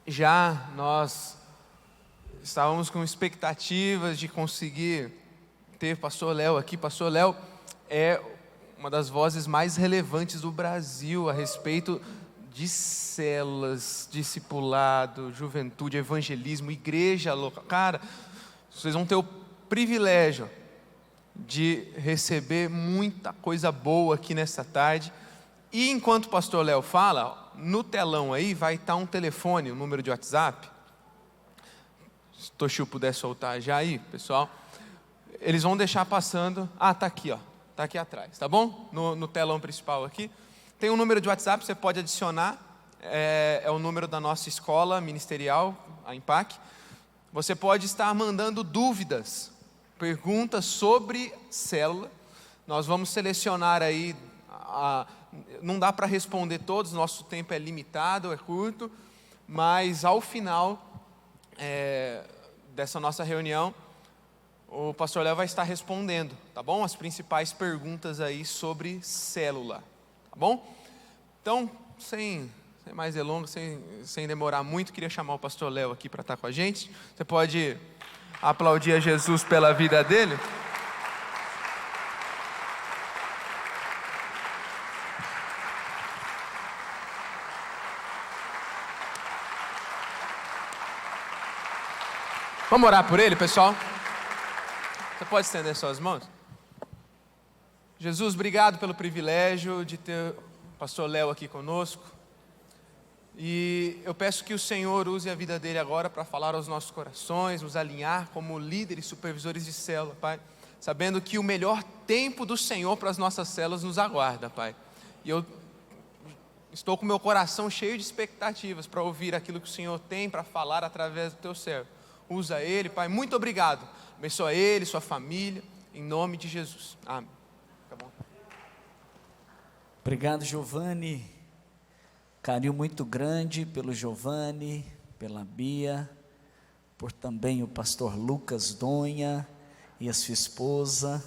já nós estávamos com expectativas de conseguir ter pastor Léo aqui. Pastor Léo é uma das vozes mais relevantes do Brasil a respeito de células, discipulado, juventude, evangelismo, igreja local. Cara, vocês vão ter o privilégio de receber muita coisa boa aqui nessa tarde. E enquanto o pastor Léo fala, no telão aí vai estar um telefone, um número de WhatsApp. Se o Toshio puder soltar já aí, pessoal. Eles vão deixar passando. Tá aqui, ó. Tá aqui atrás, tá bom? No telão principal aqui. Tem um número de WhatsApp, você pode adicionar. É o número da nossa escola ministerial, a IMPAC. Você pode estar mandando dúvidas, perguntas sobre célula. Nós vamos selecionar aí. Não dá para responder todos, nosso tempo é limitado, é curto. Mas ao final dessa nossa reunião, o pastor Léo vai estar respondendo, tá bom? As principais perguntas aí sobre célula, tá bom? Então, sem mais delongas, sem demorar muito, queria chamar o pastor Léo aqui para estar com a gente. Você pode aplaudir a Jesus pela vida dele? Vamos orar por ele, pessoal? Você pode estender suas mãos? Jesus, obrigado pelo privilégio de ter o pastor Léo aqui conosco. E eu peço que o Senhor use a vida dele agora para falar aos nossos corações, nos alinhar como líderes, supervisores de célula, Pai. Sabendo que o melhor tempo do Senhor para as nossas células nos aguarda, Pai. E eu estou com meu coração cheio de expectativas para ouvir aquilo que o Senhor tem para falar através do teu servo. Usa ele, Pai. Muito obrigado. Abençoa ele, sua família, em nome de Jesus. Amém. Fica bom. Obrigado, Giovanni. Carinho muito grande pelo Giovanni, pela Bia, por também o pastor Lucas Donha e a sua esposa.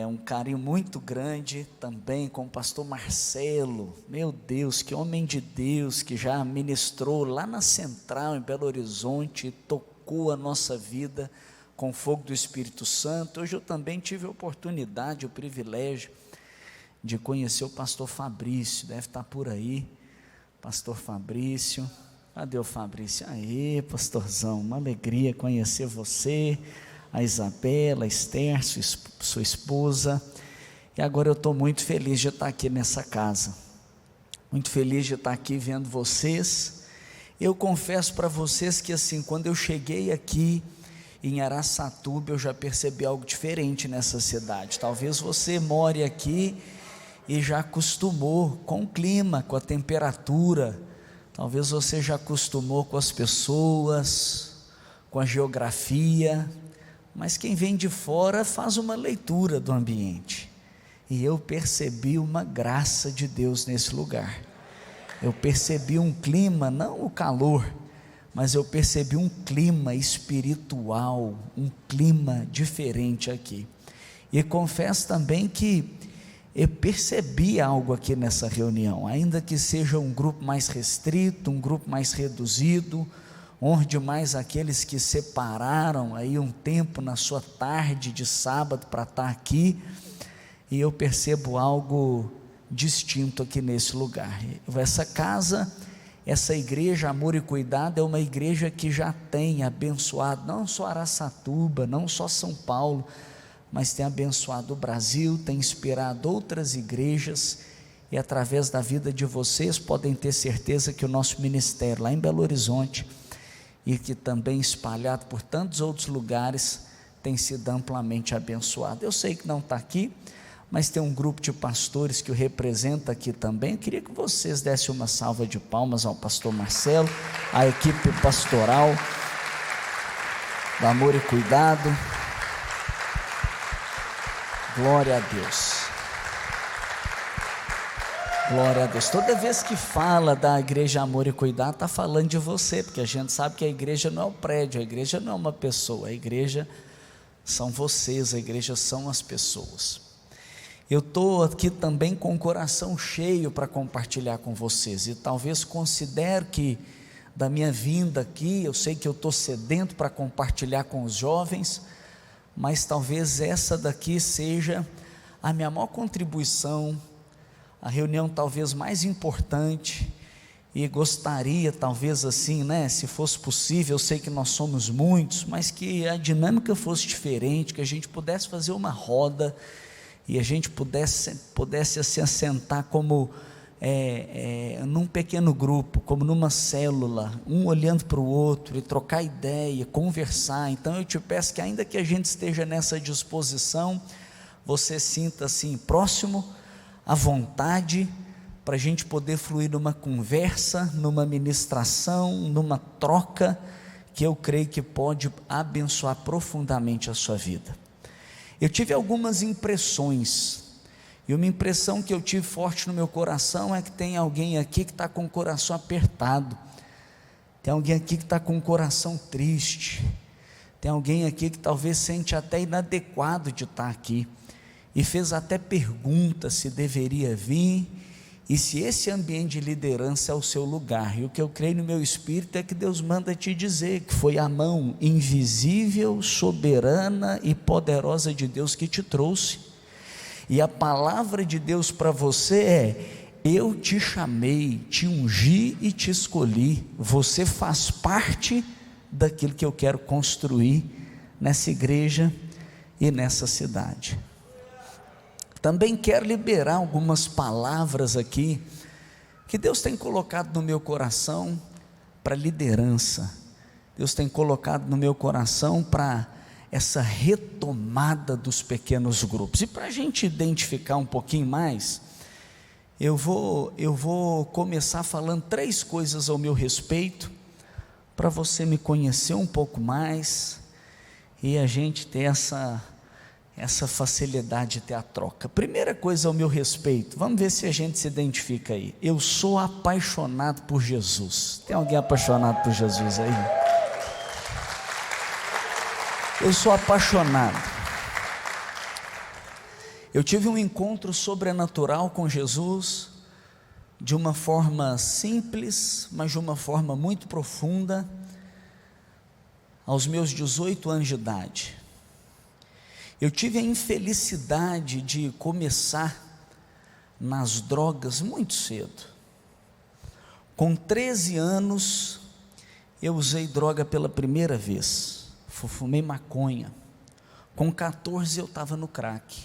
Um carinho muito grande também com o pastor Marcelo. Meu Deus, que homem de Deus, que já ministrou lá na Central, em Belo Horizonte, tocou a nossa vida com o fogo do Espírito Santo. Hoje eu também tive a oportunidade, o privilégio de conhecer o pastor Fabrício, deve estar por aí, pastor Fabrício. Cadê o Fabrício? Aê, pastorzão, uma alegria conhecer você, a Isabela, a Esther, sua esposa. E agora eu estou muito feliz de estar aqui nessa casa, muito feliz de estar aqui vendo vocês. Eu confesso para vocês que assim, quando eu cheguei aqui em Araçatuba, eu já percebi algo diferente nessa cidade. Talvez você more aqui e já acostumou com o clima, com a temperatura. Talvez você já acostumou com as pessoas, com a geografia. Mas quem vem de fora faz uma leitura do ambiente. E eu percebi uma graça de Deus nesse lugar. Eu percebi um clima, não o calor, mas eu percebi um clima espiritual, um clima diferente aqui. E confesso também que eu percebi algo aqui nessa reunião, ainda que seja um grupo mais restrito, um grupo mais reduzido, onde mais aqueles que separaram aí um tempo na sua tarde de sábado para estar aqui, e eu percebo algo distinto aqui nesse lugar. Essa casa, essa igreja Amor e Cuidado é uma igreja que já tem abençoado não só Araçatuba, não só São Paulo, mas tem abençoado o Brasil, tem inspirado outras igrejas, e através da vida de vocês podem ter certeza que o nosso ministério lá em Belo Horizonte, e que também espalhado por tantos outros lugares, tem sido amplamente abençoado. Eu sei que não está aqui, mas tem um grupo de pastores que o representa aqui também. Eu queria que vocês dessem uma salva de palmas ao pastor Marcelo, à equipe pastoral do Amor e Cuidado. Glória a Deus. Glória a Deus. Toda vez que fala da igreja Amor e Cuidado, está falando de você, porque a gente sabe que a igreja não é um prédio, a igreja não é uma pessoa, a igreja são vocês, a igreja são as pessoas. Eu estou aqui também com o coração cheio para compartilhar com vocês, e talvez considero que da minha vinda aqui. Eu sei que eu estou sedento para compartilhar com os jovens, mas talvez essa daqui seja a minha maior contribuição, a reunião talvez mais importante, e gostaria talvez assim, se fosse possível, eu sei que nós somos muitos, mas que a dinâmica fosse diferente, que a gente pudesse fazer uma roda, e a gente pudesse se assentar como num pequeno grupo, como numa célula, um olhando para o outro, e trocar ideia, conversar. Então eu te peço que, ainda que a gente esteja nessa disposição, você sinta assim, próximo, à vontade, para a gente poder fluir numa conversa, numa ministração, numa troca, que eu creio que pode abençoar profundamente a sua vida. Eu tive algumas impressões, e uma impressão que eu tive forte no meu coração é que tem alguém aqui que está com o coração apertado, tem alguém aqui que está com o coração triste, tem alguém aqui que talvez sente até inadequado de estar aqui, e fez até pergunta se deveria vir, e se esse ambiente de liderança é o seu lugar. E o que eu creio no meu espírito é que Deus manda te dizer que foi a mão invisível, soberana e poderosa de Deus que te trouxe, e a palavra de Deus para você é: eu te chamei, te ungi e te escolhi, você faz parte daquilo que eu quero construir nessa igreja e nessa cidade. Também quero liberar algumas palavras aqui, que Deus tem colocado no meu coração para liderança, Deus tem colocado no meu coração para essa retomada dos pequenos grupos. E para a gente identificar um pouquinho mais, eu vou começar falando 3 coisas ao meu respeito, para você me conhecer um pouco mais, e a gente ter essa facilidade de ter a troca. Primeira coisa ao meu respeito, vamos ver se a gente se identifica aí. Eu sou apaixonado por Jesus. Tem alguém apaixonado por Jesus aí? Eu sou apaixonado. Eu tive um encontro sobrenatural com Jesus, de uma forma simples, mas de uma forma muito profunda, aos meus 18 anos de idade. Eu tive a infelicidade de começar nas drogas muito cedo. Com 13 anos, eu usei droga pela primeira vez, fumei maconha. Com 14 eu estava no crack,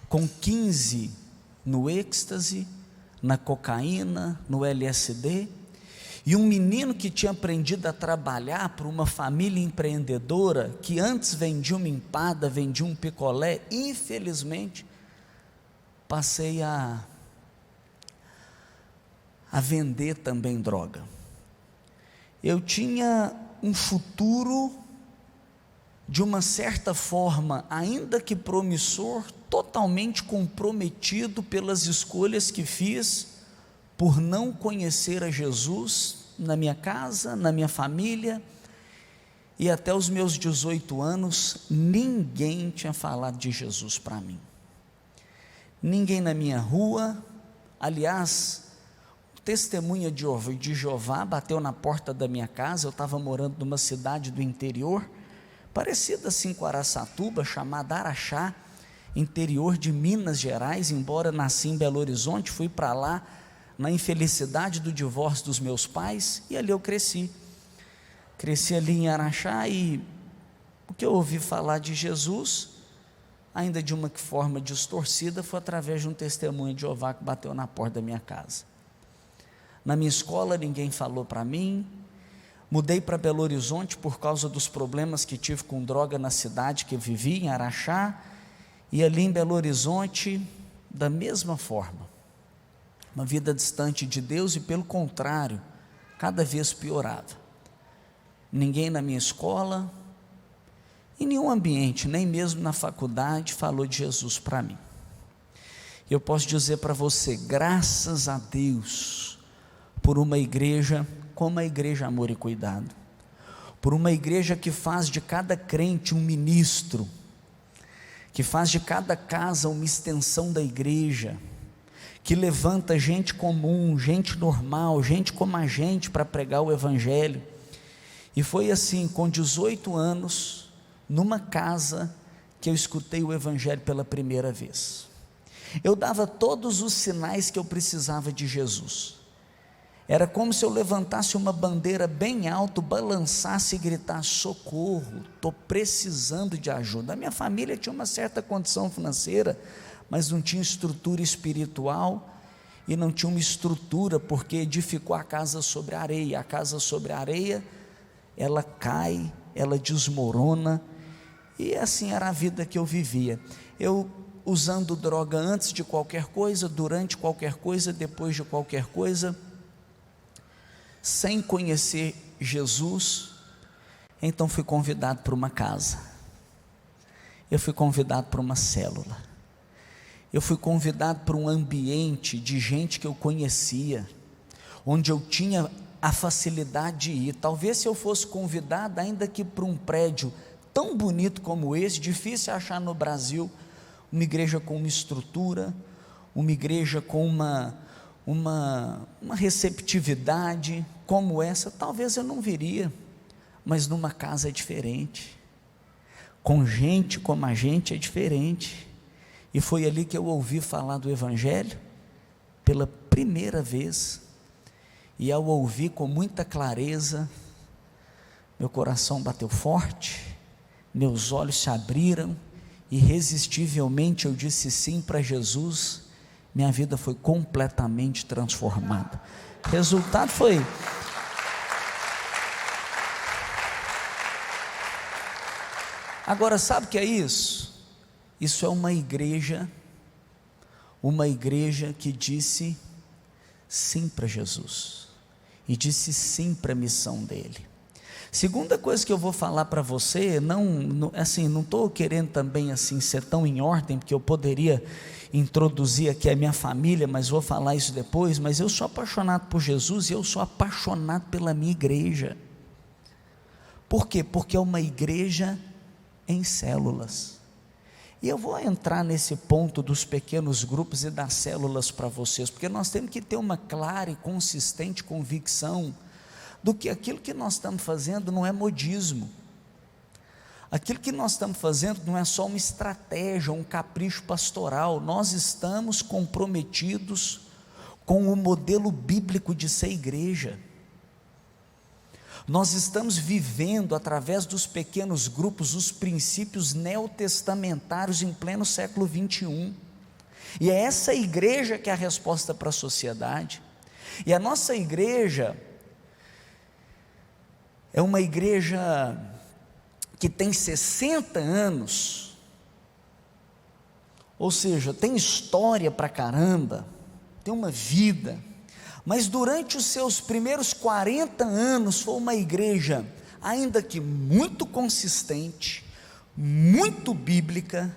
com 15 no êxtase, na cocaína, no LSD, e um menino que tinha aprendido a trabalhar para uma família empreendedora, que antes vendia uma empada, vendia um picolé, infelizmente, passei a vender também droga. Eu tinha um futuro, de uma certa forma, ainda que promissor, totalmente comprometido pelas escolhas que fiz, por não conhecer a Jesus na minha casa, na minha família, e até os meus 18 anos, ninguém tinha falado de Jesus para mim, ninguém na minha rua. Aliás, testemunha de Jeová bateu na porta da minha casa. Eu estava morando numa cidade do interior, parecida assim com Araçatuba, chamada Araxá, interior de Minas Gerais, embora nasci em Belo Horizonte, fui para lá na infelicidade do divórcio dos meus pais, e ali eu cresci ali em Araxá, e o que eu ouvi falar de Jesus, ainda de uma forma distorcida, foi através de um testemunho de Jeová que bateu na porta da minha casa. Na minha escola ninguém falou para mim. Mudei para Belo Horizonte por causa dos problemas que tive com droga na cidade que eu vivi, em Araxá, e ali em Belo Horizonte, da mesma forma, uma vida distante de Deus, e pelo contrário, cada vez piorava. Ninguém na minha escola, em nenhum ambiente, nem mesmo na faculdade, falou de Jesus para mim. Eu posso dizer para você, graças a Deus, por uma igreja como a Igreja Amor e Cuidado, por uma igreja que faz de cada crente um ministro, que faz de cada casa uma extensão da igreja, que levanta gente comum, gente normal, gente como a gente para pregar o Evangelho. E foi assim, com 18 anos, numa casa, que eu escutei o Evangelho pela primeira vez. Eu dava todos os sinais que eu precisava de Jesus. Era como se eu levantasse uma bandeira bem alto, balançasse e gritasse: socorro, estou precisando de ajuda. A minha família tinha uma certa condição financeira, mas não tinha estrutura espiritual, e não tinha uma estrutura, porque edificou a casa sobre a areia. A casa sobre a areia, ela cai, ela desmorona, e assim era a vida que eu vivia. Eu usando droga antes de qualquer coisa, durante qualquer coisa, depois de qualquer coisa, sem conhecer Jesus. Então fui convidado para uma casa, eu fui convidado para uma célula, eu fui convidado para um ambiente de gente que eu conhecia, onde eu tinha a facilidade de ir. Talvez se eu fosse convidado ainda que para um prédio tão bonito como esse, difícil achar no Brasil, uma igreja com uma estrutura, uma igreja com uma receptividade como essa, talvez eu não viria, mas numa casa é diferente, com gente como a gente é diferente. E foi ali que eu ouvi falar do Evangelho pela primeira vez, e ao ouvir com muita clareza, meu coração bateu forte, meus olhos se abriram, irresistivelmente eu disse sim para Jesus. Minha vida foi completamente transformada. O resultado foi... Agora, sabe o que é isso? Isso é uma igreja que disse sim para Jesus, e disse sim para a missão dele. Segunda coisa que eu vou falar para você, não estou querendo também assim ser tão em ordem, porque eu poderia introduzir aqui a minha família, mas vou falar isso depois. Mas eu sou apaixonado por Jesus, e eu sou apaixonado pela minha igreja. Por quê? Porque é uma igreja em células, e eu vou entrar nesse ponto dos pequenos grupos e das células para vocês, porque nós temos que ter uma clara e consistente convicção do que aquilo que nós estamos fazendo não é modismo, aquilo que nós estamos fazendo não é só uma estratégia, um capricho pastoral. Nós estamos comprometidos com o modelo bíblico de ser igreja. Nós estamos vivendo através dos pequenos grupos os princípios neotestamentários em pleno século 21, e é essa igreja que é a resposta para a sociedade. E a nossa igreja é uma igreja que tem 60 anos, ou seja, tem história pra caramba, tem uma vida, mas durante os seus primeiros 40 anos foi uma igreja, ainda que muito consistente, muito bíblica,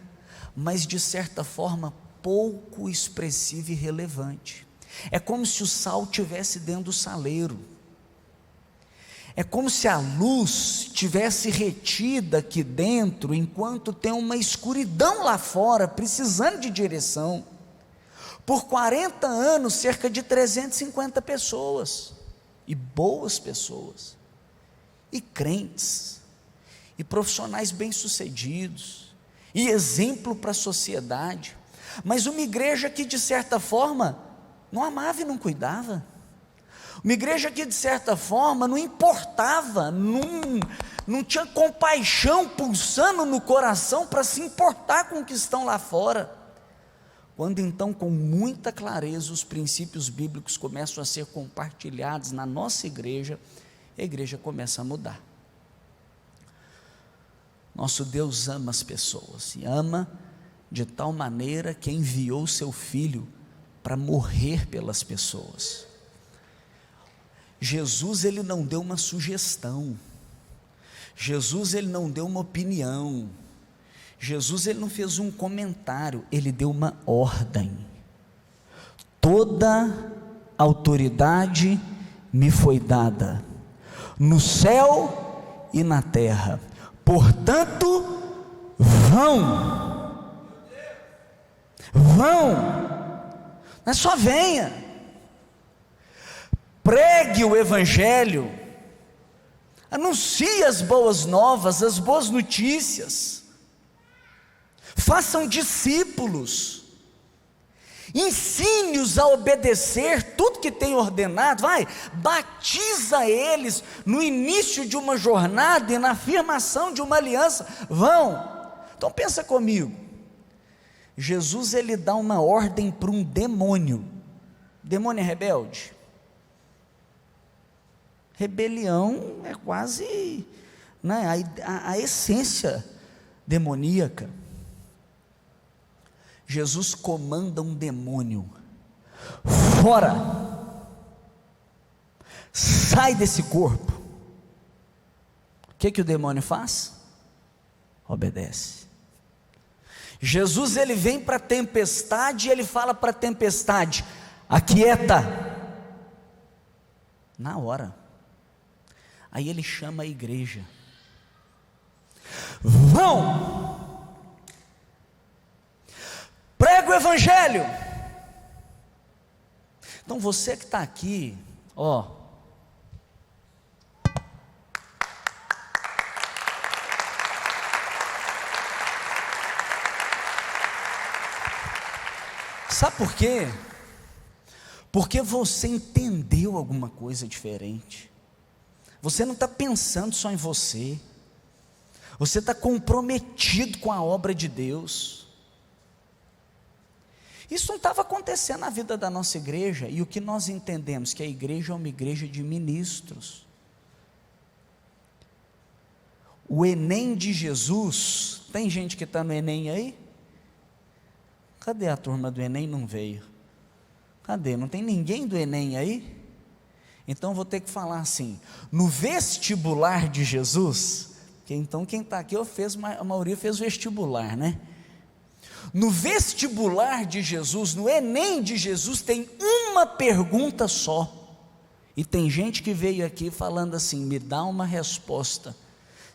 mas de certa forma pouco expressiva e relevante. É como se o sal estivesse dentro do saleiro, é como se a luz tivesse retida aqui dentro, enquanto tem uma escuridão lá fora, precisando de direção. Por 40 anos, cerca de 350 pessoas, e boas pessoas, e crentes, e profissionais bem-sucedidos, e exemplo para a sociedade, mas uma igreja que de certa forma não amava e não cuidava, uma igreja que de certa forma não importava, não tinha compaixão pulsando no coração para se importar com o que estão lá fora. Quando então, com muita clareza, os princípios bíblicos começam a ser compartilhados na nossa igreja, a igreja começa a mudar. Nosso Deus ama as pessoas, e ama de tal maneira que enviou o seu Filho para morrer pelas pessoas. Jesus, ele não deu uma sugestão, Jesus, ele não deu uma opinião, Jesus, ele não fez um comentário, ele deu uma ordem. Toda autoridade me foi dada, no céu e na terra, portanto, vão. Mas só venha, pregue o evangelho, anuncie as boas novas, as boas notícias, façam discípulos, ensine-os a obedecer tudo que tem ordenado, batiza eles no início de uma jornada e na afirmação de uma aliança, então pensa comigo, Jesus ele dá uma ordem para um demônio, demônio é rebelde? Rebelião é quase, né, a essência demoníaca. Jesus comanda um demônio, fora, sai desse corpo. O que o demônio faz? Obedece. Jesus ele vem para a tempestade e ele fala para a tempestade: aquieta, na hora. Aí ele chama a igreja, prega o evangelho. Então você que está aqui, sabe por quê? Porque você entendeu alguma coisa diferente. Você não está pensando só em você, você está comprometido com a obra de Deus. Isso não estava acontecendo na vida da nossa igreja, e o que nós entendemos? Que a igreja é uma igreja de ministros. O Enem de Jesus, tem gente que está no Enem aí? Cadê a turma do Enem? Não veio. Cadê? Não tem ninguém do Enem aí? Então vou ter que falar assim, no vestibular de Jesus, que então quem está aqui, a maioria fez vestibular, né? No vestibular de Jesus, no Enem de Jesus, tem uma pergunta só, e tem gente que veio aqui falando assim, me dá uma resposta,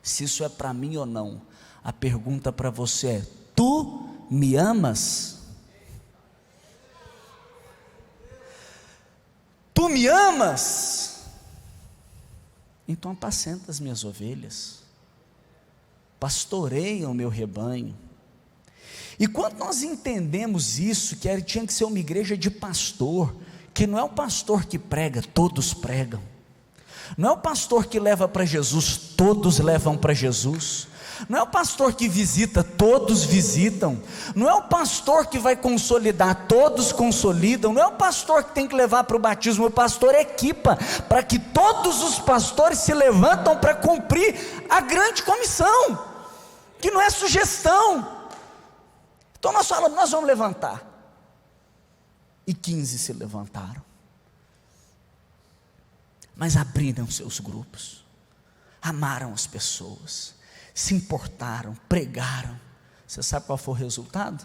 se isso é para mim ou não. A pergunta para você é, tu me amas? Tu me amas? Então apacenta as minhas ovelhas, pastoreia o meu rebanho. E quando nós entendemos isso, que tinha que ser uma igreja de pastor, que não é o pastor que prega, todos pregam, não é o pastor que leva para Jesus, todos levam para Jesus, não é o pastor que visita, todos visitam, não é o pastor que vai consolidar, todos consolidam, não é o pastor que tem que levar para o batismo, o pastor equipa, para que todos os pastores se levantam para cumprir a grande comissão, que não é sugestão. Então nós falamos, nós vamos levantar, e 15 se levantaram, mas abriram seus grupos, amaram as pessoas, se importaram, pregaram. Você sabe qual foi o resultado?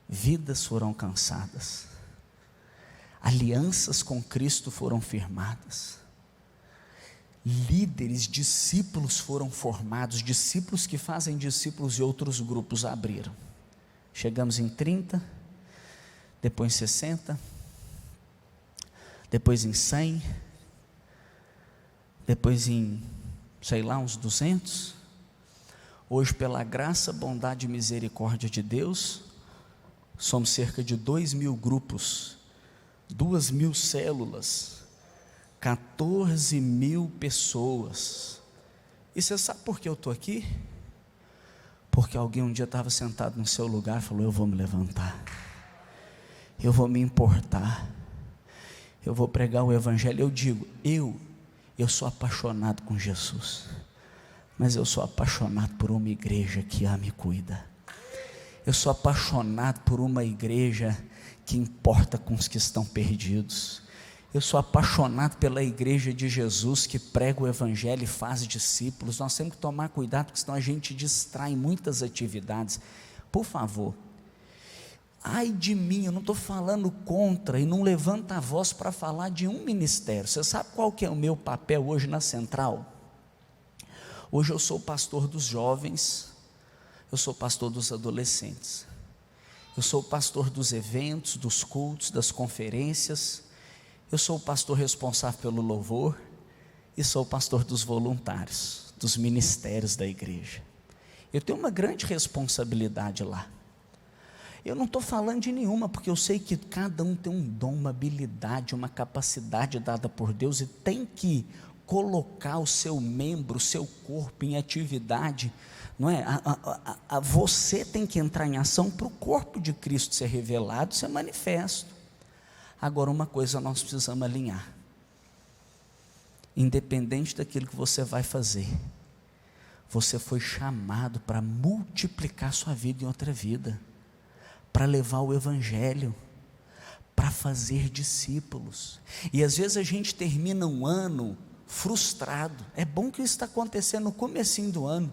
Vidas foram alcançadas, alianças com Cristo foram firmadas, líderes, discípulos foram formados, discípulos que fazem discípulos de outros grupos abriram. Chegamos em 30, depois em 60, depois em 100, depois em, sei lá, uns 200. Hoje, pela graça, bondade e misericórdia de Deus, somos cerca de 2.000 grupos, 2.000 células, 14.000 pessoas. E você sabe por que eu estou aqui? Porque alguém um dia estava sentado no seu lugar e falou, eu vou me levantar, eu vou me importar, eu vou pregar o evangelho. Eu digo, eu sou apaixonado com Jesus, mas eu sou apaixonado por uma igreja que ama e cuida, eu sou apaixonado por uma igreja que importa com os que estão perdidos, eu sou apaixonado pela igreja de Jesus que prega o evangelho e faz discípulos. Nós temos que tomar cuidado, porque senão a gente distrai em muitas atividades. Por favor, ai de mim, eu não estou falando contra, e não levanta a voz para falar de um ministério. Você sabe qual que é o meu papel hoje na central? Hoje eu sou pastor dos jovens, eu sou pastor dos adolescentes, Eu sou o pastor dos eventos, dos cultos, das conferências. Eu sou o pastor responsável pelo louvor. E sou o pastor dos voluntários, dos ministérios da igreja. Eu tenho uma grande responsabilidade lá. Eu não estou falando de nenhuma, porque eu sei que cada um tem um dom, uma habilidade, uma capacidade dada por Deus, e tem que colocar o seu membro, o seu corpo em atividade, não é? Você tem que entrar em ação para o corpo de Cristo ser revelado, ser manifesto. Agora, uma coisa nós precisamos alinhar: independente daquilo que você vai fazer, você foi chamado para multiplicar sua vida em outra vida, para levar o evangelho, para fazer discípulos. E às vezes a gente termina um ano frustrado. É bom que isso está acontecendo no comecinho do ano,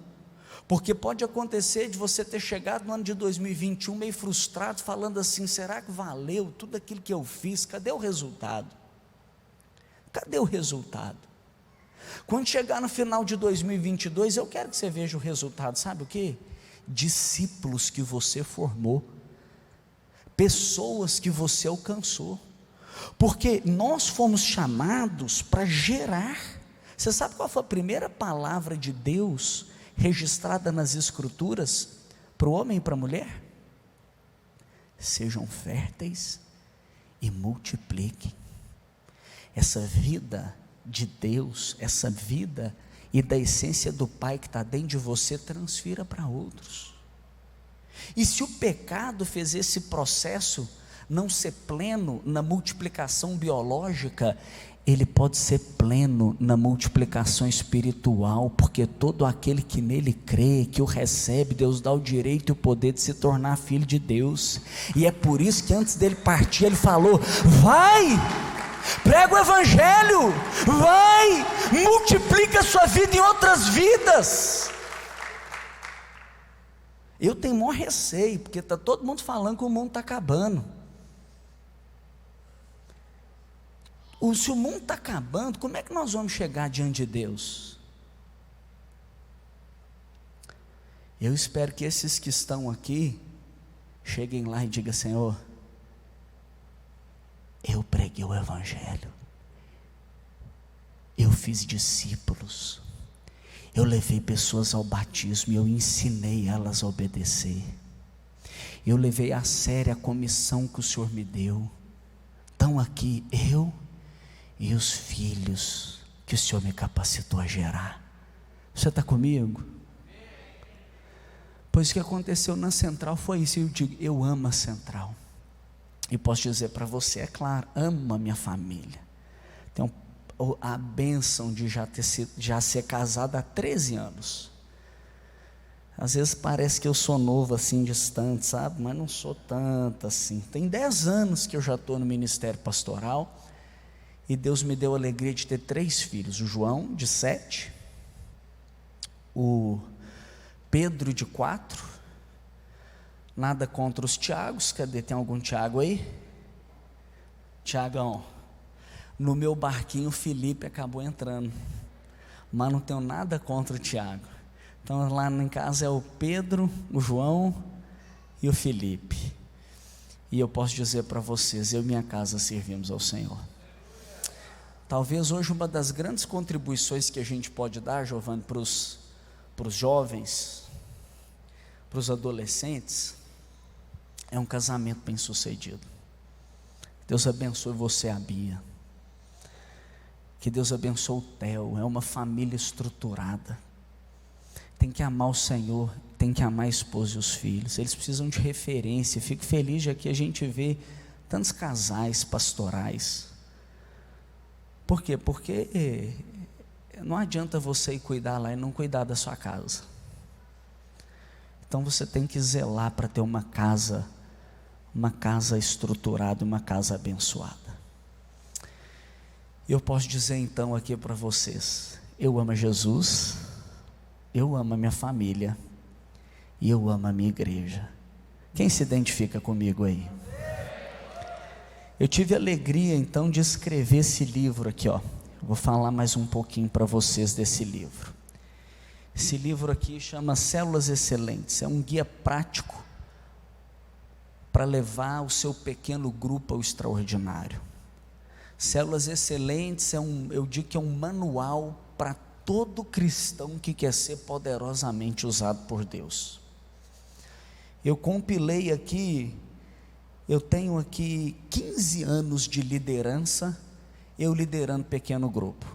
porque pode acontecer de você ter chegado no ano de 2021 meio frustrado, falando assim: será que valeu tudo aquilo que eu fiz? Cadê o resultado? Cadê o resultado? Quando chegar no final de 2022, eu quero que você veja o resultado. Sabe o que? Discípulos que você formou, pessoas que você alcançou, porque nós fomos chamados para gerar. Você sabe qual foi a primeira palavra de Deus registrada nas escrituras para o homem e para a mulher? Sejam férteis e multipliquem. Essa vida de Deus, essa vida e da essência do Pai que está dentro de você, transfira para outros. E se o pecado fez esse processo não ser pleno na multiplicação biológica, ele pode ser pleno na multiplicação espiritual, porque todo aquele que nele crê, que o recebe, Deus dá o direito e o poder de se tornar filho de Deus. E é por isso que antes dele partir, ele falou: vai, prega o evangelho, vai, multiplica a sua vida em outras vidas. Eu tenho maior receio, porque está todo mundo falando que o mundo está acabando. Se o mundo está acabando, como é que nós vamos chegar diante de Deus? Eu espero que esses que estão aqui cheguem lá e digam: Senhor, eu preguei o evangelho, eu fiz discípulos, eu levei pessoas ao batismo, eu ensinei elas a obedecer, eu levei a sério a comissão que o Senhor me deu. Estão aqui eu e os filhos que o Senhor me capacitou a gerar. Você está comigo? Pois o que aconteceu na Central foi isso. Eu digo: eu amo a Central, e posso dizer para você, é claro, amo a minha família. Tenho a bênção de já ser casado há 13 anos. Às vezes parece que eu sou novo assim, distante, sabe? Mas não sou tanto assim. Tem 10 anos que eu já estou no ministério pastoral, e Deus me deu a alegria de ter 3 filhos: o João, de 7, o Pedro, de 4, nada contra os Tiagos. Cadê? Tem algum Tiago aí? Tiagão, no meu barquinho o Felipe acabou entrando, mas não tenho nada contra o Tiago. Então lá em casa é o Pedro, o João e o Felipe. E eu posso dizer para vocês, eu e minha casa servimos ao Senhor. Talvez hoje uma das grandes contribuições que a gente pode dar, Giovanni, para os jovens, para os adolescentes, é um casamento bem sucedido. Deus abençoe você, a Bia. Que Deus abençoe o Theo. É uma família estruturada. Tem que amar o Senhor, tem que amar a esposa e os filhos. Eles precisam de referência. Fico feliz de aqui a gente ver tantos casais pastorais. Por quê? Porque não adianta você ir cuidar lá e não cuidar da sua casa. Então você tem que zelar para ter uma casa estruturada, uma casa abençoada. Eu posso dizer então aqui para vocês: eu amo Jesus, eu amo a minha família e eu amo a minha igreja. Quem se identifica comigo aí? Eu tive a alegria então de escrever esse livro aqui, ó. Vou falar mais um pouquinho para vocês desse livro. Esse livro aqui chama Células Excelentes. É um guia prático para levar o seu pequeno grupo ao extraordinário. Células Excelentes eu digo que é um manual para todo cristão que quer ser poderosamente usado por Deus. Eu compilei aqui, eu tenho aqui 15 anos de liderança, eu liderando pequeno grupo,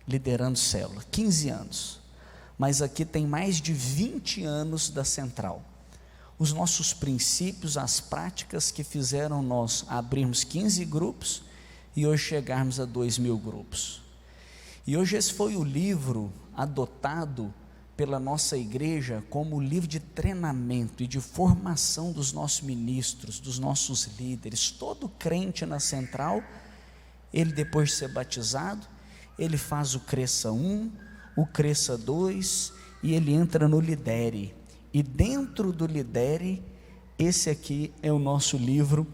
liderando célula, 15 anos, mas aqui tem mais de 20 anos da central. Os nossos princípios, as práticas que fizeram nós abrirmos 15 grupos e hoje chegarmos a 2.000 grupos. E hoje esse foi o livro adotado pela nossa igreja como livro de treinamento e de formação dos nossos ministros, dos nossos líderes. Todo crente na central, ele depois de ser batizado, ele faz o Cresça 1, o Cresça 2 e ele entra no Lidere. E dentro do Lidere, esse aqui é o nosso livro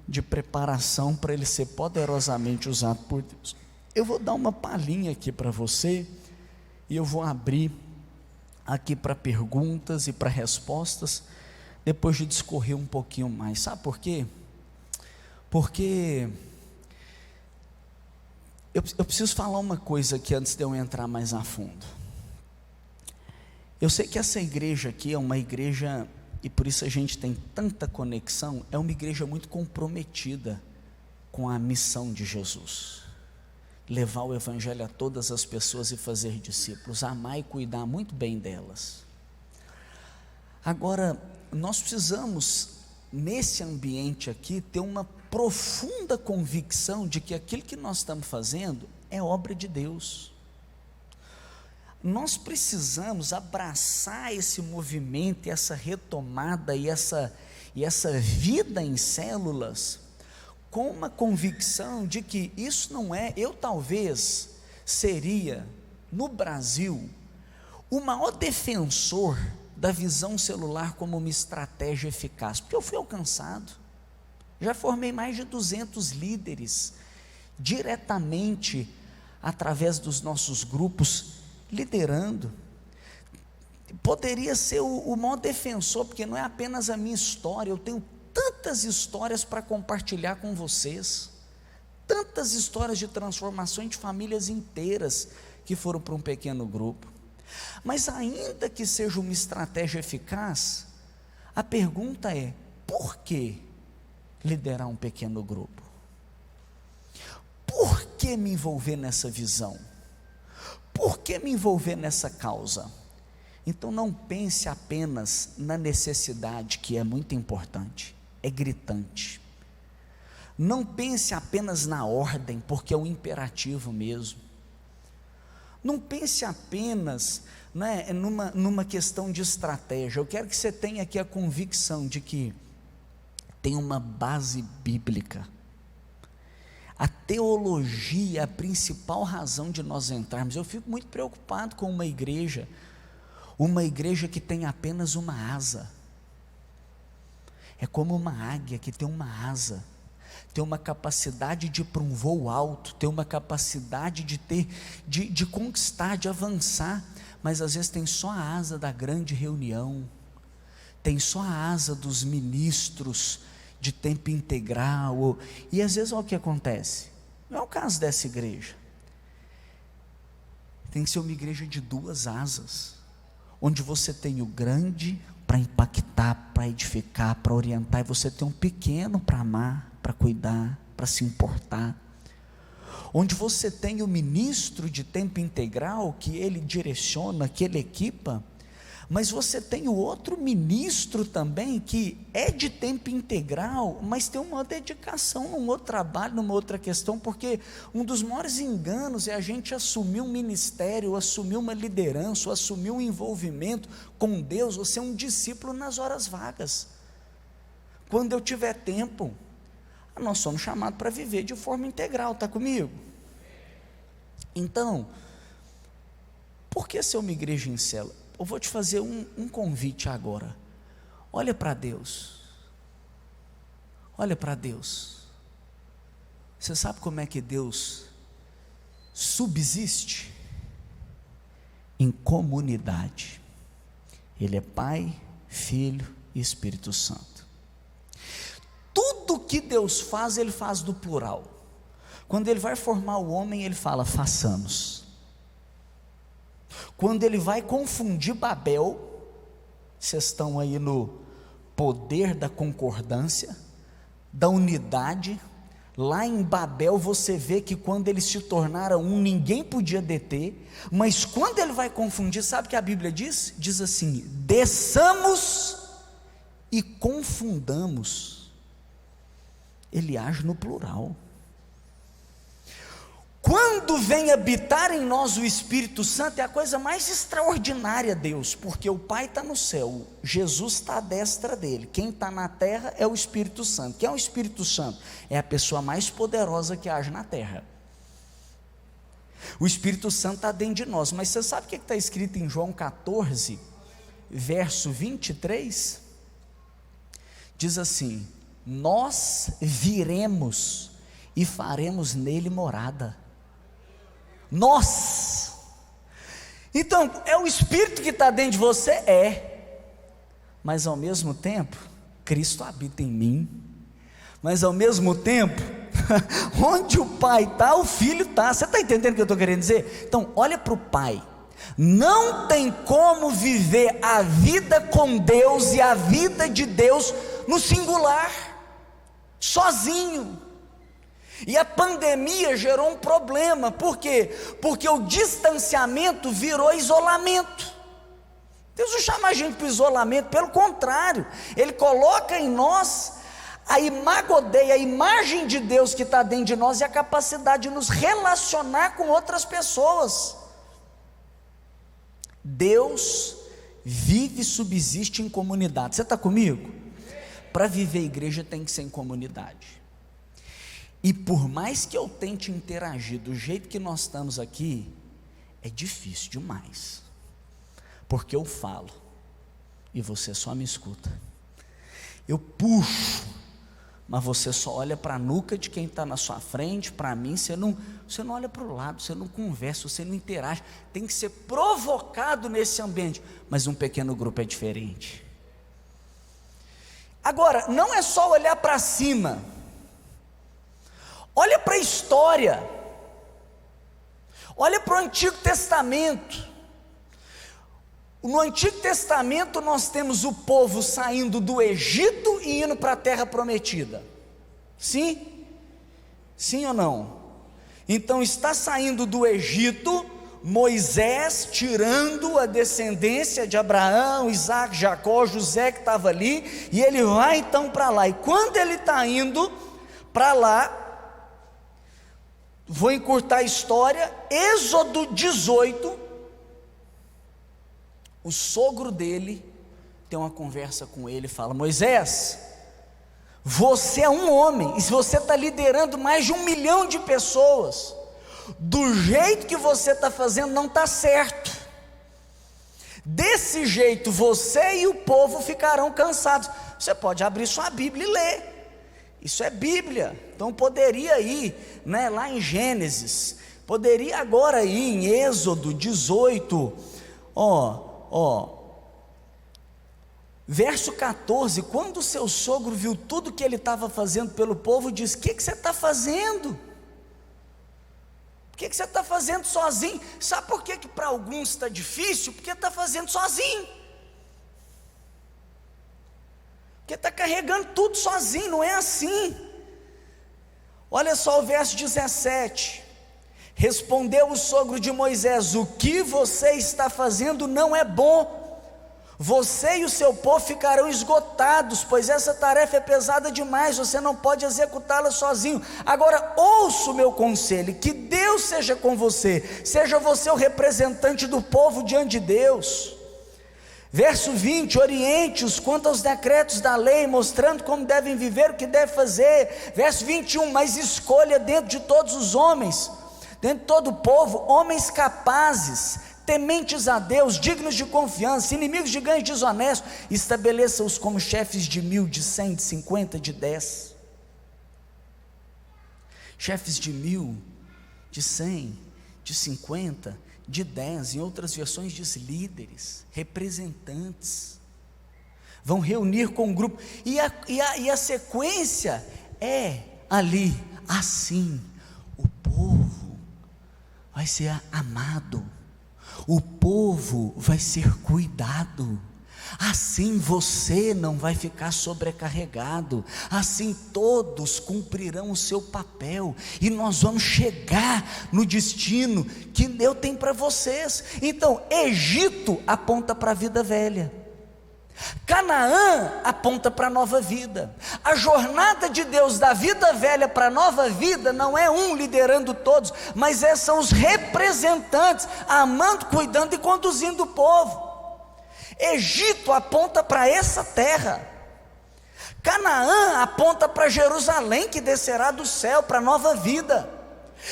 de preparação para ele ser poderosamente usado por Deus. Eu vou dar uma palhinha aqui para você e eu vou abrir aqui para perguntas e para respostas, depois de discorrer um pouquinho mais. Sabe por quê? Porque eu preciso falar uma coisa aqui antes de eu entrar mais a fundo. Eu sei que essa igreja aqui é uma igreja, e por isso a gente tem tanta conexão, é uma igreja muito comprometida com a missão de Jesus. Levar o evangelho a todas as pessoas e fazer discípulos, amar e cuidar muito bem delas. Agora, nós precisamos, nesse ambiente aqui, ter uma profunda convicção de que aquilo que nós estamos fazendo é obra de Deus. Nós precisamos abraçar esse movimento, essa retomada e essa vida em células, com uma convicção de que isso não é, eu talvez seria, no Brasil, o maior defensor da visão celular como uma estratégia eficaz, porque eu fui alcançado, já formei mais de 200 líderes, diretamente, através dos nossos grupos, liderando. Poderia ser o maior defensor, porque não é apenas a minha história, eu tenho tantas histórias para compartilhar com vocês, tantas histórias de transformações de famílias inteiras que foram para um pequeno grupo. Mas ainda que seja uma estratégia eficaz, a pergunta é: por que liderar um pequeno grupo? Por que me envolver nessa visão? Por que me envolver nessa causa? Então não pense apenas na necessidade, que é muito importante, é gritante. Não pense apenas na ordem, porque é um imperativo mesmo. Não pense apenas, né, numa questão de estratégia. Eu quero que você tenha aqui a convicção de que tem uma base bíblica. A teologia é a principal razão de nós entrarmos. Eu fico muito preocupado com uma igreja que tem apenas uma asa. É como uma águia que tem uma asa, tem uma capacidade de ir para um voo alto, tem uma capacidade de conquistar, de avançar, mas às vezes tem só a asa da grande reunião, tem só a asa dos ministros de tempo integral, e às vezes olha o que acontece, não é o caso dessa igreja, tem que ser uma igreja de 2 asas, onde você tem o grande para impactar, para edificar, para orientar, e você tem um pequeno para amar, para cuidar, para se importar, onde você tem o ministro de tempo integral, que ele direciona, que ele equipa, mas você tem o outro ministro também, que é de tempo integral, mas tem uma dedicação num outro trabalho, numa outra questão, porque um dos maiores enganos é a gente assumir um ministério, assumir uma liderança, assumir um envolvimento com Deus, ou ser um discípulo nas horas vagas. Quando eu tiver tempo, nós somos chamados para viver de forma integral, está comigo? Então, por que ser uma igreja em célula? Eu vou te fazer um convite agora. Olha para Deus. Olha para Deus. Você sabe como é que Deus subsiste? Em comunidade. Ele é Pai, Filho e Espírito Santo. tudo que Deus faz, Ele faz no plural. Quando Ele vai formar o homem, Ele fala, façamos. Quando Ele vai confundir Babel, vocês estão aí no poder da concordância, da unidade. Lá em Babel você vê que quando eles se tornaram um, ninguém podia deter, mas quando Ele vai confundir, sabe o que a Bíblia diz? Diz assim, desçamos e confundamos. Ele age no plural. Quando vem habitar em nós o Espírito Santo, é a coisa mais extraordinária, Deus, porque o Pai está no céu, Jesus está à destra dele, quem está na terra é o Espírito Santo. Quem é o Espírito Santo? É a pessoa mais poderosa que age na terra. O Espírito Santo está dentro de nós, mas você sabe o que está escrito em João 14, verso 23? Diz assim, nós viremos e faremos nele morada. Nós. Então, é o Espírito que está dentro de você? Mas ao mesmo tempo, Cristo habita em mim. Mas ao mesmo tempo, onde o Pai está, o Filho está. Você está entendendo o que eu estou querendo dizer? Então, olha para o Pai. Não tem como viver a vida com Deus e a vida de Deus no singular, sozinho. E a pandemia gerou um problema, por quê? Porque o distanciamento virou isolamento. Deus não chama a gente para o isolamento, pelo contrário, Ele coloca em nós a imagodeia, a imagem de Deus que está dentro de nós e a capacidade de nos relacionar com outras pessoas. Deus vive e subsiste em comunidade. Você está comigo? Para viver igreja tem que ser em comunidade. E por mais que eu tente interagir do jeito que nós estamos aqui, é difícil demais, porque eu falo, e você só me escuta. Eu puxo, mas você só olha para a nuca de quem está na sua frente. Para mim, você não olha para o lado, você não conversa, você não interage. Tem que ser provocado nesse ambiente, mas um pequeno grupo é diferente. Agora, não é só olhar para cima. Olha para a história, olha para o Antigo Testamento. No Antigo Testamento nós temos o povo saindo do Egito e indo para a terra prometida. Sim? Sim ou não? Então está saindo do Egito, Moisés tirando a descendência de Abraão, Isaac, Jacó, José que estava ali, e ele vai então para lá. E quando ele está indo para lá, vou encurtar a história, Êxodo 18, o sogro dele tem uma conversa com ele e fala: Moisés, você é um homem, e se você está liderando mais de 1 milhão de pessoas, do jeito que você está fazendo não está certo. Desse jeito você e o povo ficarão cansados. Você pode abrir sua Bíblia e ler. Isso é Bíblia. Então poderia ir, né, lá em Gênesis, poderia agora ir em Êxodo 18, verso 14, quando o seu sogro viu tudo que ele estava fazendo pelo povo, disse: o que você está fazendo? Por que você está fazendo sozinho? Sabe por que para alguns está difícil? Porque está fazendo sozinho. Porque está carregando tudo sozinho, não é assim. Olha só o verso 17, respondeu o sogro de Moisés: o que você está fazendo não é bom, você e o seu povo ficarão esgotados, pois essa tarefa é pesada demais, você não pode executá-la sozinho. Agora ouça o meu conselho, que Deus seja com você, seja você o representante do povo diante de Deus. Verso 20, oriente-os quanto aos decretos da lei, mostrando como devem viver, o que devem fazer. Verso 21, mas escolha dentro de todos os homens, dentro de todo o povo, homens capazes, tementes a Deus, dignos de confiança, inimigos de ganhos desonestos, estabeleça-os como chefes de 1000, de 100, de 50, de 10. Chefes de 1000, de 100, de 50, de 10, em outras versões diz líderes, representantes, vão reunir com um grupo, e a sequência ali, assim, o povo vai ser amado, o povo vai ser cuidado, assim você não vai ficar sobrecarregado, assim todos cumprirão o seu papel, e nós vamos chegar no destino que Deus tem para vocês. Então, Egito aponta para a vida velha, Canaã aponta para a nova vida. A jornada de Deus da vida velha para a nova vida não é um liderando todos, mas são os representantes, amando, cuidando e conduzindo o povo. Egito aponta para essa terra, Canaã aponta para Jerusalém, que descerá do céu para a nova vida.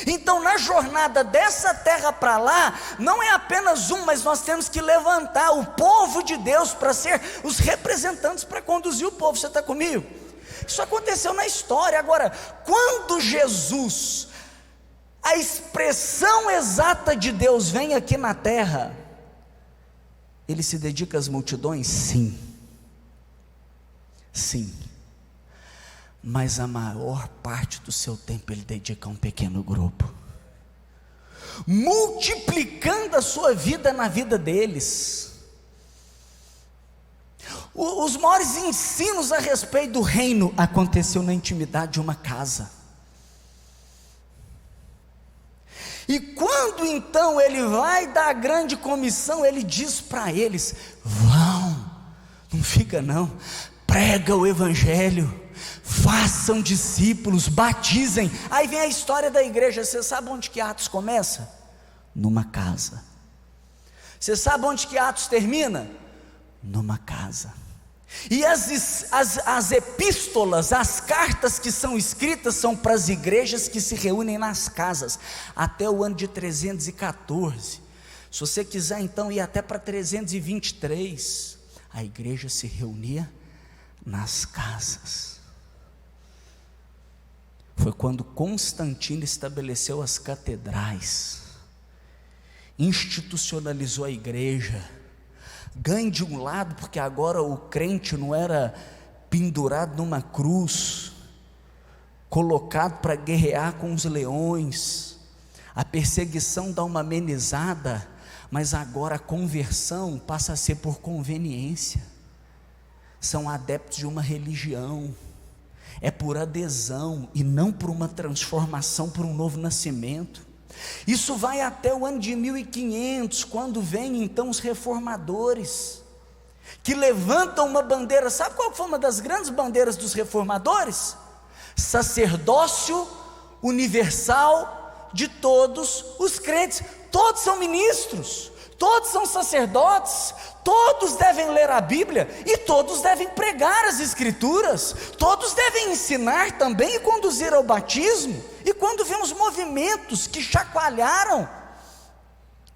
Então, na jornada dessa terra para lá, não é apenas mas nós temos que levantar o povo de Deus para ser os representantes para conduzir o povo. Você está comigo? Isso aconteceu na história. Agora, quando Jesus, a expressão exata de Deus, vem aqui na terra, ele se dedica às multidões? Sim, sim. Mas a maior parte do seu tempo ele dedica a um pequeno grupo, multiplicando a sua vida na vida deles. Os maiores ensinos a respeito do reino aconteceu na intimidade de uma casa. E quando então ele vai dar a grande comissão, ele diz para eles: vão, não fica não, prega o evangelho, façam discípulos, batizem. Aí vem a história da igreja. Você sabe onde que Atos começa? Numa casa. Você sabe onde que Atos termina? Numa casa. E as epístolas, as cartas que são escritas, são para as igrejas que se reúnem nas casas, até o ano de 314, se você quiser então ir até para 323, a igreja se reunia nas casas. Foi quando Constantino estabeleceu as catedrais, institucionalizou a igreja. Ganhe de um lado, porque agora o crente não era pendurado numa cruz, colocado para guerrear com os leões. A perseguição dá uma amenizada, mas agora a conversão passa a ser por conveniência. São adeptos de uma religião, é por adesão e não por uma transformação, por um novo nascimento. Isso vai até o ano de 1500, quando vêm então os reformadores, que levantam uma bandeira. Sabe qual foi uma das grandes bandeiras dos reformadores? Sacerdócio universal de todos os crentes. Todos são ministros, todos são sacerdotes, todos devem ler a Bíblia e todos devem pregar as Escrituras, todos devem ensinar também e conduzir ao batismo. E quando vemos movimentos que chacoalharam,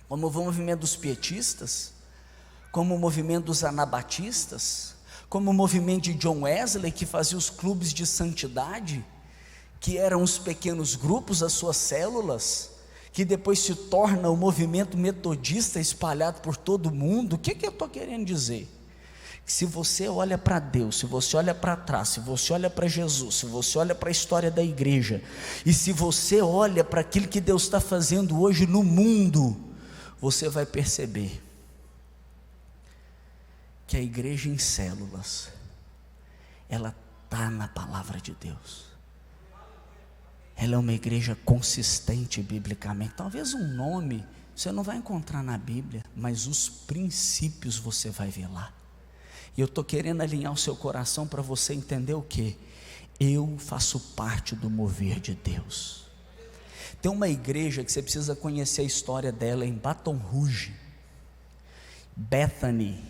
como o movimento dos pietistas, como o movimento dos anabatistas, como o movimento de John Wesley, que fazia os clubes de santidade, que eram os pequenos grupos, as suas células, que depois se torna o movimento metodista espalhado por todo o mundo. O que eu estou querendo dizer? Que se você olha para Deus, se você olha para trás, se você olha para Jesus, se você olha para a história da igreja, e se você olha para aquilo que Deus está fazendo hoje no mundo, você vai perceber que a igreja em células, ela está na palavra de Deus. Ela é uma igreja consistente biblicamente. Talvez um nome você não vai encontrar na Bíblia, mas os princípios você vai ver lá. E eu estou querendo alinhar o seu coração para você entender o que? Eu faço parte do mover de Deus. Tem uma igreja que você precisa conhecer a história dela, em Baton Rouge, Bethany.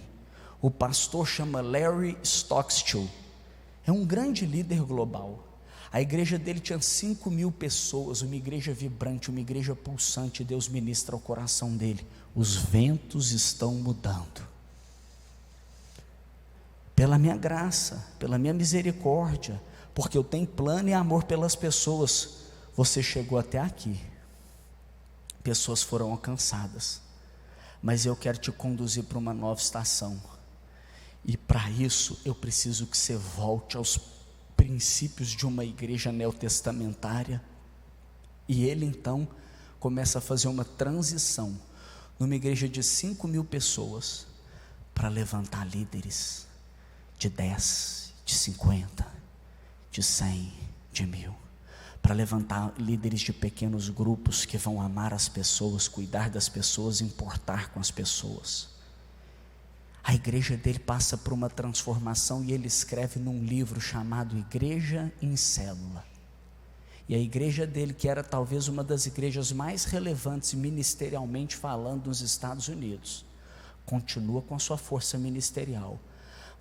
O pastor chama Larry Stockstill, é um grande líder global. A igreja dele tinha 5.000 pessoas, uma igreja vibrante, uma igreja pulsante. Deus ministra ao coração dele: os ventos estão mudando, pela minha graça, pela minha misericórdia, porque eu tenho plano e amor pelas pessoas. Você chegou até aqui, pessoas foram alcançadas, mas eu quero te conduzir para uma nova estação, e para isso eu preciso que você volte aos princípios de uma igreja neotestamentária, e ele então começa a fazer uma transição numa igreja de 5.000 pessoas, para levantar líderes de 10, de 50, de 100, de 1.000, para levantar líderes de pequenos grupos que vão amar as pessoas, cuidar das pessoas, importar com as pessoas. A igreja dele passa por uma transformação, e ele escreve num livro chamado Igreja em Célula. E a igreja dele, que era talvez uma das igrejas mais relevantes ministerialmente falando nos Estados Unidos, continua com a sua força ministerial,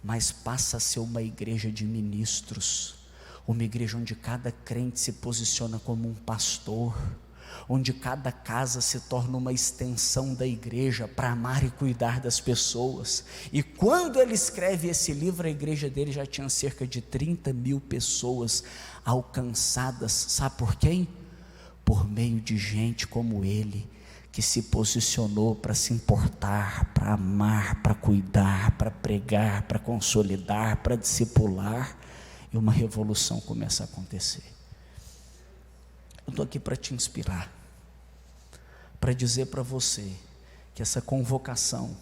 mas passa a ser uma igreja de ministros, uma igreja onde cada crente se posiciona como um pastor, onde cada casa se torna uma extensão da igreja para amar e cuidar das pessoas. E quando ele escreve esse livro, a igreja dele já tinha cerca de 30.000 pessoas alcançadas. Sabe por quem? Por meio de gente como ele, que se posicionou para se importar, para amar, para cuidar, para pregar, para consolidar, para discipular, e uma revolução começa a acontecer. Eu estou aqui para te inspirar, para dizer para você que essa convocação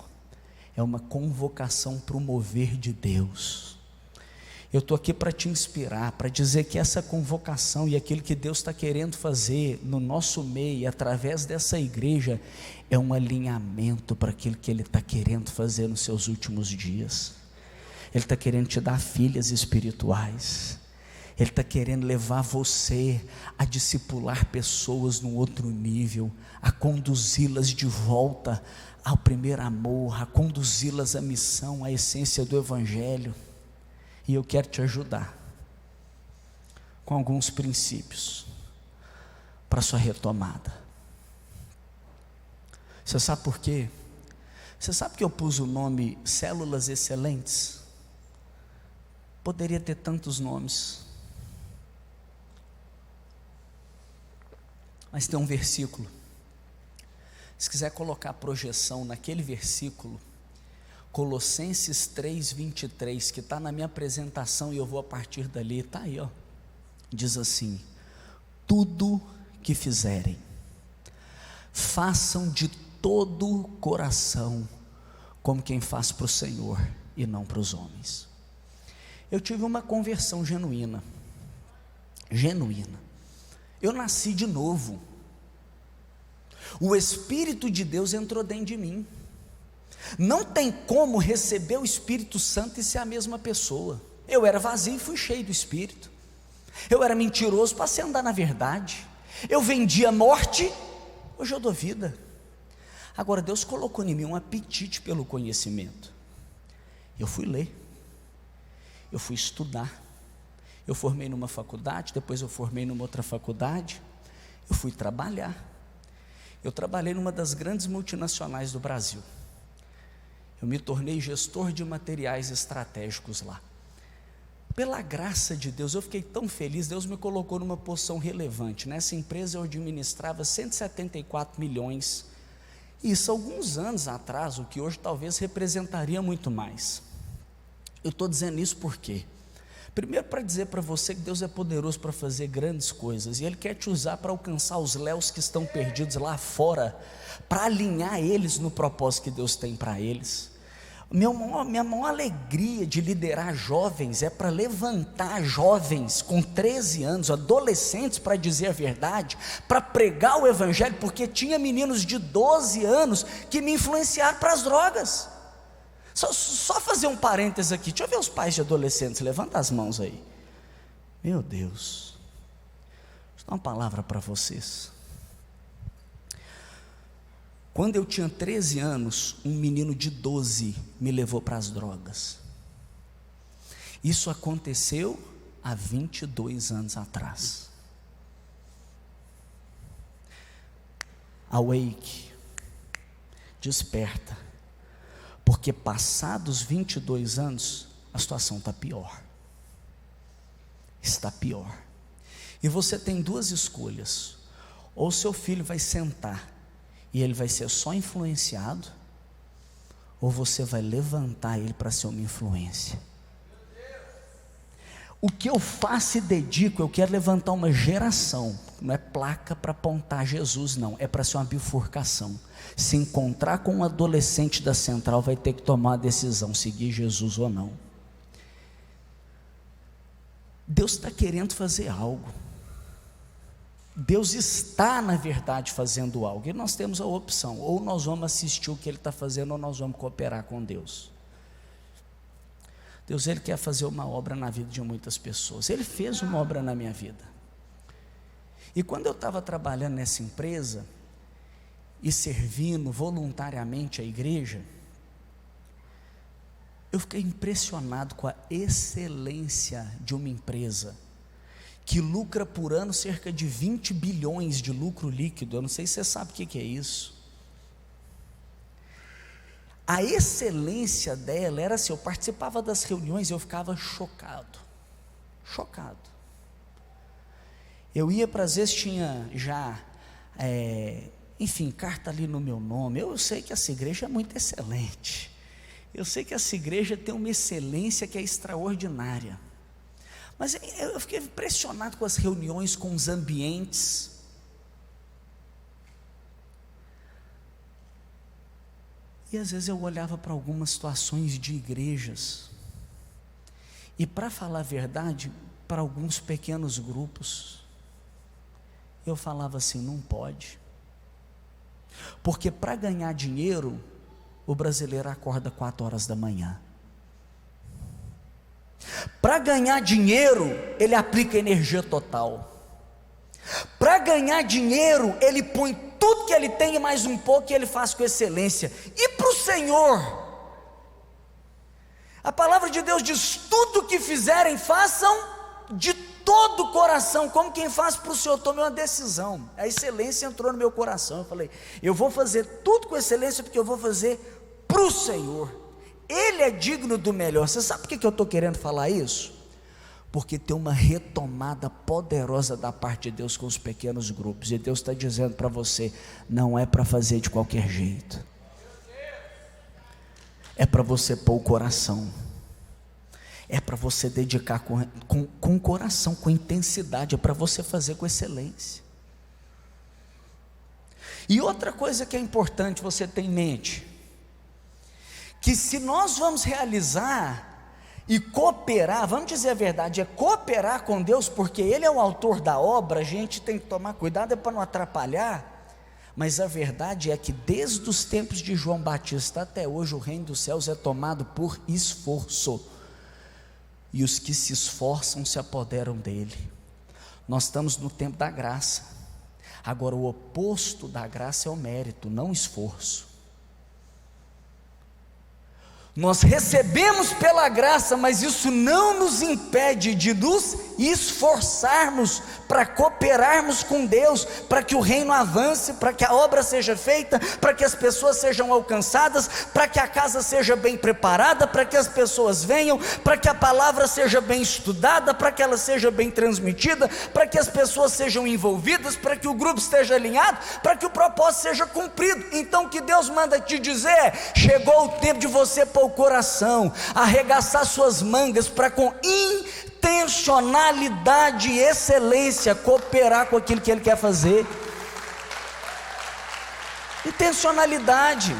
é uma convocação para o mover de Deus. Eu estou aqui para te inspirar, para dizer que essa convocação e aquilo que Deus está querendo fazer no nosso meio, através dessa igreja, é um alinhamento para aquilo que Ele está querendo fazer nos seus últimos dias. Ele está querendo te dar filhas espirituais. Ele está querendo levar você a discipular pessoas num outro nível, a conduzi-las de volta ao primeiro amor, a conduzi-las à missão, à essência do Evangelho. E eu quero te ajudar com alguns princípios para a sua retomada. Você sabe por quê? Você sabe que eu pus o nome Células Excelentes? Poderia ter tantos nomes, mas tem um versículo. Se quiser colocar a projeção naquele versículo, Colossenses 3:23, que está na minha apresentação, e eu vou a partir dali, está aí, ó. Diz assim: tudo que fizerem, façam de todo o coração, como quem faz para o Senhor e não para os homens. Eu tive uma conversão genuína. Eu nasci de novo. O Espírito de Deus entrou dentro de mim. Não tem como receber o Espírito Santo e ser a mesma pessoa. Eu era vazio e fui cheio do Espírito. Eu era mentiroso, passei a andar na verdade. Eu vendia morte, hoje eu dou vida. Agora Deus colocou em mim um apetite pelo conhecimento. Eu fui ler, eu fui estudar. Eu formei numa faculdade, depois eu formei numa outra faculdade. Eu fui trabalhar. Eu trabalhei numa das grandes multinacionais do Brasil. Eu me tornei gestor de materiais estratégicos lá. Pela graça de Deus, eu fiquei tão feliz. Deus me colocou numa posição relevante. Nessa empresa eu administrava 174 milhões. Isso alguns anos atrás, o que hoje talvez representaria muito mais. Eu estou dizendo isso por quê? Primeiro, para dizer para você que Deus é poderoso para fazer grandes coisas, e Ele quer te usar para alcançar os léus que estão perdidos lá fora, para alinhar eles no propósito que Deus tem para eles. Minha maior alegria de liderar jovens é para levantar jovens com 13 anos, adolescentes, para dizer a verdade, para pregar o Evangelho, porque tinha meninos de 12 anos que me influenciaram para as drogas. Só fazer um parênteses aqui, deixa eu ver os pais de adolescentes, levanta as mãos aí. Meu Deus, deixa eu dar uma palavra para vocês. Quando eu tinha 13 anos, um menino de 12 me levou para as drogas. Isso aconteceu há 22 anos atrás. Awake, desperta, porque passados 22 anos, a situação está pior. Está pior. E você tem duas escolhas: ou seu filho vai sentar e ele vai ser só influenciado, ou você vai levantar ele para ser uma influência. o que eu faço e dedico, eu quero levantar uma geração, não é placa para apontar Jesus não, é para ser uma bifurcação. Se encontrar com um adolescente da Central, vai ter que tomar a decisão, seguir Jesus ou não. Deus está querendo fazer algo, Deus está na verdade fazendo algo, e nós temos a opção, ou nós vamos assistir o que Ele está fazendo, ou nós vamos cooperar com Deus. Deus, Ele quer fazer uma obra na vida de muitas pessoas, Ele fez uma obra na minha vida, e quando eu estava trabalhando nessa empresa, e servindo voluntariamente a igreja, eu fiquei impressionado com a excelência de uma empresa, que lucra por ano cerca de 20 bilhões de lucro líquido, eu não sei se você sabe o que é isso. A excelência dela era assim, eu participava das reuniões e eu ficava chocado, eu ia para, às vezes tinha já, enfim, carta ali no meu nome, eu sei que essa igreja é muito excelente, eu sei que essa igreja tem uma excelência que é extraordinária, mas eu fiquei impressionado com as reuniões, com os ambientes, e às vezes eu olhava para algumas situações de igrejas, e para falar a verdade, para alguns pequenos grupos, eu falava assim, não pode, porque para ganhar dinheiro, o brasileiro acorda 4 horas da manhã, para ganhar dinheiro, ele aplica energia total, para ganhar dinheiro, ele põe tudo que ele tem e mais um pouco, e ele faz com excelência. E para o Senhor, a palavra de Deus diz, tudo que fizerem, façam de todo o coração, como quem faz para o Senhor. Tomei uma decisão, a excelência entrou no meu coração, eu falei, eu vou fazer tudo com excelência, porque eu vou fazer para o Senhor, Ele é digno do melhor. Você sabe por que eu estou querendo falar isso? Porque tem uma retomada poderosa da parte de Deus com os pequenos grupos, e Deus está dizendo para você, não é para fazer de qualquer jeito, é para você pôr o coração, é para você dedicar com o coração, com intensidade, é para você fazer com excelência. E outra coisa que é importante você ter em mente, que se nós vamos realizar e cooperar, vamos dizer a verdade, é cooperar com Deus, porque Ele é o autor da obra, a gente tem que tomar cuidado, é para não atrapalhar, mas a verdade é que desde os tempos de João Batista até hoje, o reino dos céus é tomado por esforço, e os que se esforçam se apoderam dele. Nós estamos no tempo da graça, agora o oposto da graça é o mérito, não o esforço. Nós recebemos pela graça, mas isso não nos impede de nos esforçarmos para cooperarmos com Deus, para que o reino avance, para que a obra seja feita, para que as pessoas sejam alcançadas, para que a casa seja bem preparada, para que as pessoas venham, para que a palavra seja bem estudada, para que ela seja bem transmitida, para que as pessoas sejam envolvidas, para que o grupo esteja alinhado, para que o propósito seja cumprido. Então o que Deus manda te dizer é, chegou o tempo de você pôr o coração, arregaçar suas mangas, para com intencionalidade e excelência cooperar com aquilo que Ele quer fazer. Intencionalidade.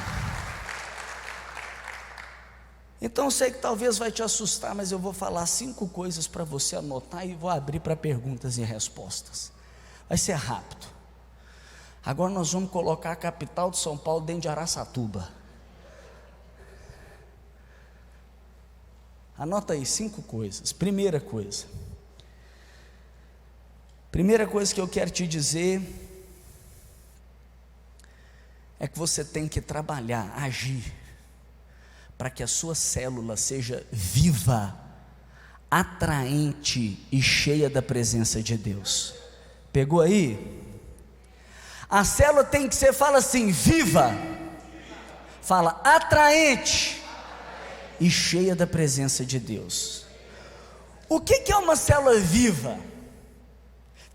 Então eu sei que talvez vai te assustar, mas eu vou falar 5 coisas para você anotar e vou abrir para perguntas e respostas. Vai ser rápido. Agora nós vamos colocar a capital de São Paulo dentro de Araçatuba. Anota aí 5 coisas. Primeira coisa que eu quero te dizer é que você tem que trabalhar, agir, para que a sua célula seja viva, atraente e cheia da presença de Deus. Pegou aí? A célula tem que ser, fala assim, viva, fala atraente e cheia da presença de Deus. O que é uma célula viva?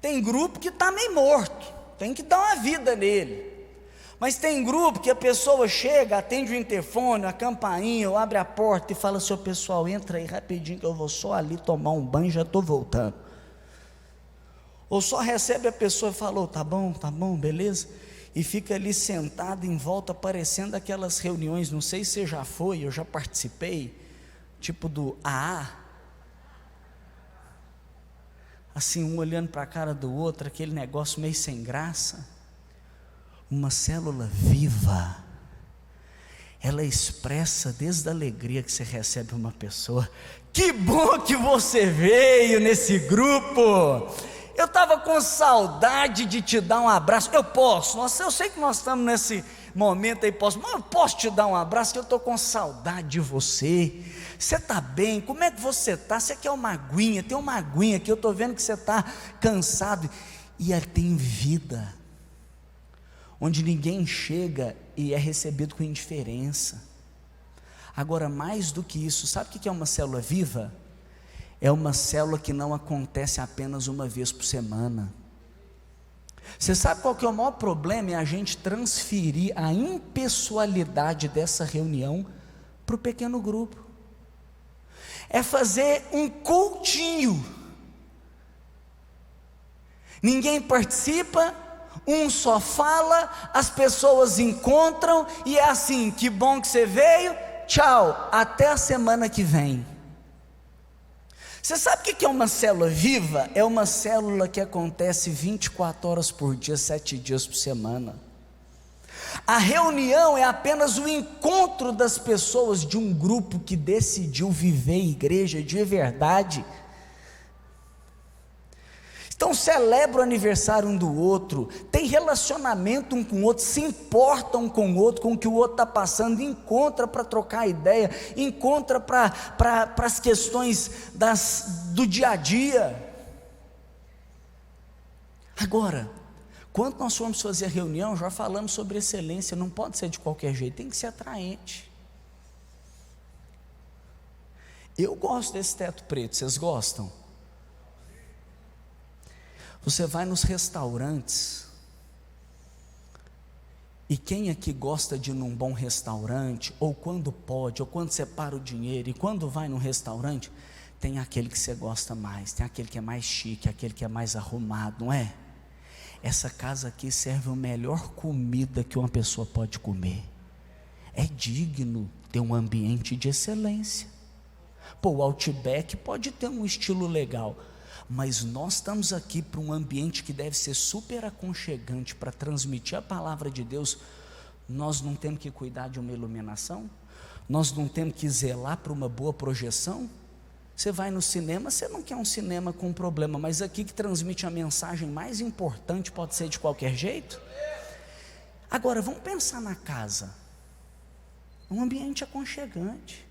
Tem grupo que está meio morto, tem que dar uma vida nele, Mas tem grupo que a pessoa chega, atende o interfone, a campainha, ou abre a porta e fala: seu pessoal, entra aí rapidinho que eu vou só ali tomar um banho e já estou voltando. Ou só recebe a pessoa e fala: tá bom, beleza, e fica ali sentado em volta, parecendo aquelas reuniões, não sei se você já foi, eu já participei, tipo do AA, assim, um olhando para a cara do outro, aquele negócio meio sem graça. Uma célula viva, ela expressa desde a alegria que você recebe uma pessoa: que bom que você veio nesse grupo, eu estava com saudade de te dar um abraço. Eu posso, nossa, eu sei que nós estamos nesse momento aí, mas eu posso te dar um abraço, que eu estou com saudade de você. Você está bem? Como é que você está? Você quer uma aguinha? Tem uma aguinha aqui, eu estou vendo que você está cansado. E ela tem vida, onde ninguém chega e é recebido com indiferença. Agora, mais do que isso, sabe o que é uma célula viva? É uma célula que não acontece apenas uma vez por semana. Você sabe qual que é o maior problema? É a gente transferir a impessoalidade dessa reunião para o pequeno grupo. É fazer um cultinho. Ninguém participa, um só fala, as pessoas encontram e é assim: que bom que você veio, tchau, até a semana que vem. Você sabe o que é uma célula viva? É uma célula que acontece 24 horas por dia, 7 dias por semana. A reunião é apenas o encontro das pessoas de um grupo que decidiu viver igreja de verdade. Então celebra o aniversário um do outro, tem relacionamento um com o outro, se importa um com o outro, com o que o outro está passando, encontra para trocar ideia, encontra para as questões do dia a dia. Agora, quando nós formos fazer a reunião, já falamos sobre excelência, não pode ser de qualquer jeito, tem que ser atraente. Eu gosto desse teto preto, vocês gostam? Você vai nos restaurantes, e quem aqui gosta de ir num bom restaurante, ou quando pode, ou quando separa o dinheiro, e quando vai num restaurante, tem aquele que você gosta mais, tem aquele que é mais chique, aquele que é mais arrumado, não é? Essa casa aqui serve a melhor comida que uma pessoa pode comer, é digno ter um ambiente de excelência. Pô, o Outback pode ter um estilo legal, mas nós estamos aqui para um ambiente que deve ser super aconchegante para transmitir a palavra de Deus. Nós não temos que cuidar de uma iluminação, nós não temos que zelar para uma boa projeção. Você vai no cinema, você não quer um cinema com problema, mas aqui que transmite a mensagem mais importante pode ser de qualquer jeito. Agora vamos pensar na casa, um ambiente aconchegante.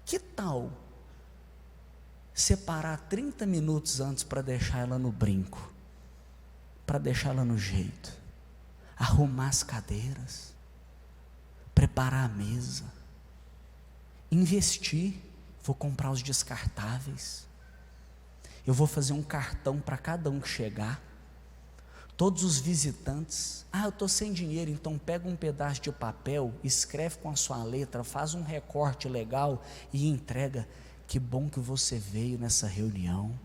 Que tal separar 30 minutos antes para deixar ela no brinco, para deixar ela no jeito, arrumar as cadeiras, preparar a mesa, investir? Vou comprar os descartáveis, eu vou fazer um cartão para cada um que chegar, todos os visitantes. Eu estou sem dinheiro, então pega um pedaço de papel, escreve com a sua letra, faz um recorte legal e entrega. Que bom que você veio nessa reunião.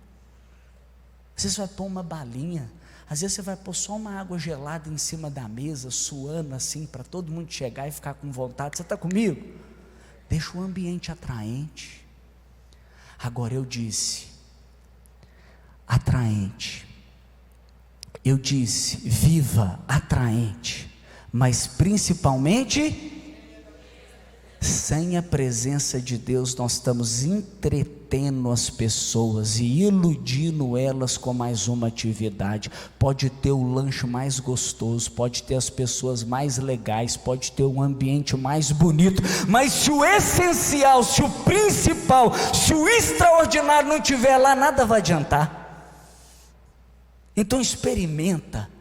Às vezes você vai pôr uma balinha, às vezes você vai pôr só uma água gelada em cima da mesa, suando assim, para todo mundo chegar e ficar com vontade. Você está comigo? Deixa o ambiente atraente. Agora eu disse atraente, eu disse viva, atraente, mas principalmente sem a presença de Deus, nós estamos entretendo as pessoas e iludindo elas com mais uma atividade. Pode ter o lanche mais gostoso, pode ter as pessoas mais legais, pode ter um ambiente mais bonito, mas se o essencial, se o principal, se o extraordinário não estiver lá, nada vai adiantar. Então experimenta.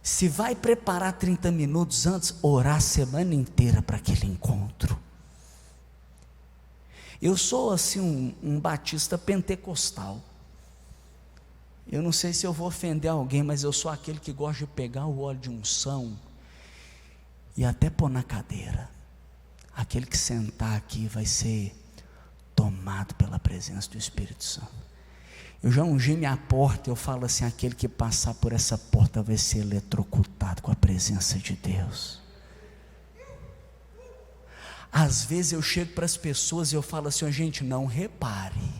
Se vai preparar 30 minutos antes, orar a semana inteira para aquele encontro. Eu sou assim um batista pentecostal. Eu não sei se eu vou ofender alguém, mas eu sou aquele que gosta de pegar o óleo de unção e até pôr na cadeira. Aquele que sentar aqui vai ser tomado pela presença do Espírito Santo. Eu já ungi minha porta, eu falo assim, aquele que passar por essa porta vai ser eletrocutado com a presença de Deus. Às vezes eu chego para as pessoas e eu falo assim, gente, não repare,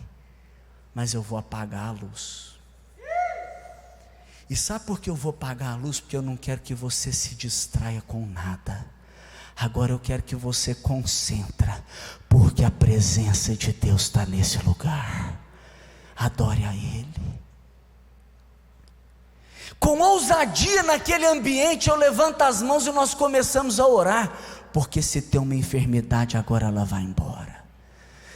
mas eu vou apagar a luz. E sabe por que eu vou apagar a luz? Porque eu não quero que você se distraia com nada. Agora eu quero que você concentre, porque a presença de Deus está nesse lugar. Adore a Ele. Com ousadia naquele ambiente, eu levanto as mãos e nós começamos a orar. Porque se tem uma enfermidade, agora ela vai embora.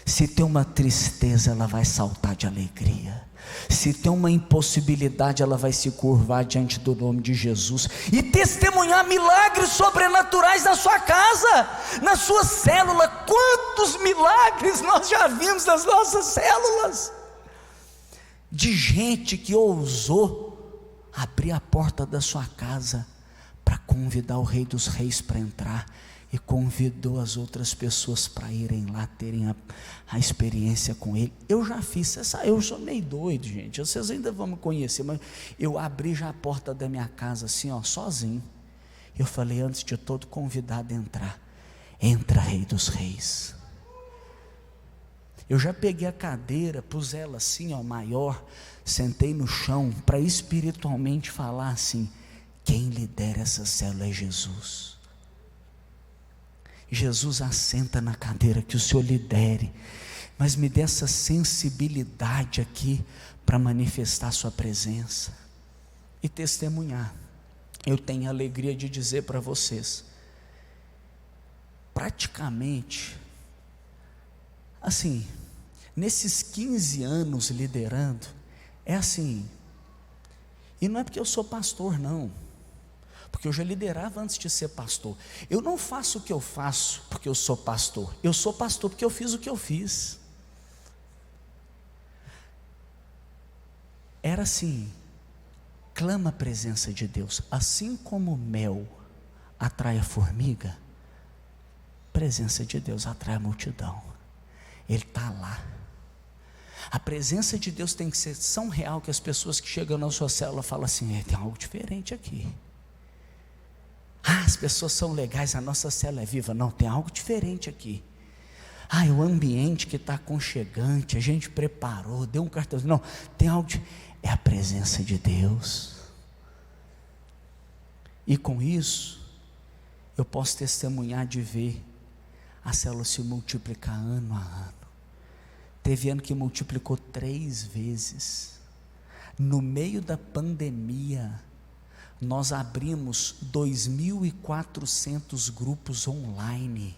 Se tem uma tristeza, ela vai saltar de alegria. Se tem uma impossibilidade, ela vai se curvar diante do nome de Jesus e testemunhar milagres sobrenaturais na sua casa, na sua célula. Quantos milagres nós já vimos nas nossas células, de gente que ousou abrir a porta da sua casa para convidar o Rei dos Reis para entrar, e convidou as outras pessoas para irem lá, terem a experiência com Ele. Eu já fiz, eu sou meio doido, gente, vocês ainda vão me conhecer, mas eu abri já a porta da minha casa assim, sozinho. Eu falei, antes de todo convidado entrar, entra Rei dos Reis. Eu já peguei a cadeira, pus ela assim, maior, sentei no chão, para espiritualmente falar assim, quem lidera essa célula é Jesus. Jesus assenta na cadeira, que o Senhor lidere, mas me dê essa sensibilidade aqui, para manifestar a sua presença, e testemunhar. Eu tenho a alegria de dizer para vocês, praticamente, assim, nesses 15 anos liderando, é assim, e não é porque eu sou pastor não, porque eu já liderava antes de ser pastor. Eu não faço o que eu faço porque eu sou pastor porque eu fiz o que eu fiz. Era assim, clama a presença de Deus, assim como o mel atrai a formiga, a presença de Deus atrai a multidão. Ele está lá. A presença de Deus tem que ser tão real que as pessoas que chegam na sua célula falam assim, tem algo diferente aqui. As pessoas são legais, a nossa célula é viva. Não, tem algo diferente aqui. O ambiente que está aconchegante, a gente preparou, deu um cartãozinho. Não, tem algo é a presença de Deus. E com isso, eu posso testemunhar de ver a célula se multiplicar ano a ano. Teve ano que multiplicou 3 vezes. No meio da pandemia, nós abrimos 2.400 grupos online.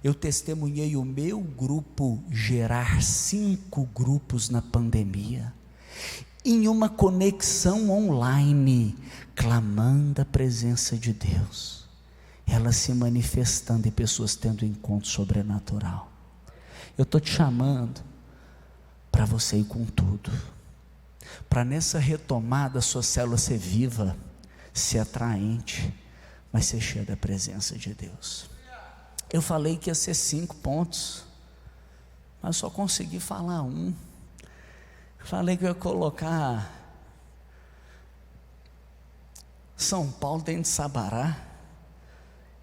Eu testemunhei o meu grupo gerar 5 grupos na pandemia, em uma conexão online, clamando a presença de Deus, ela se manifestando e pessoas tendo encontro sobrenatural. Eu estou te chamando para você ir com tudo, para nessa retomada a sua célula ser viva, ser atraente, mas ser cheia da presença de Deus. Eu falei que ia ser 5 pontos, mas só consegui falar 1. Falei que eu ia colocar São Paulo dentro de Sabará.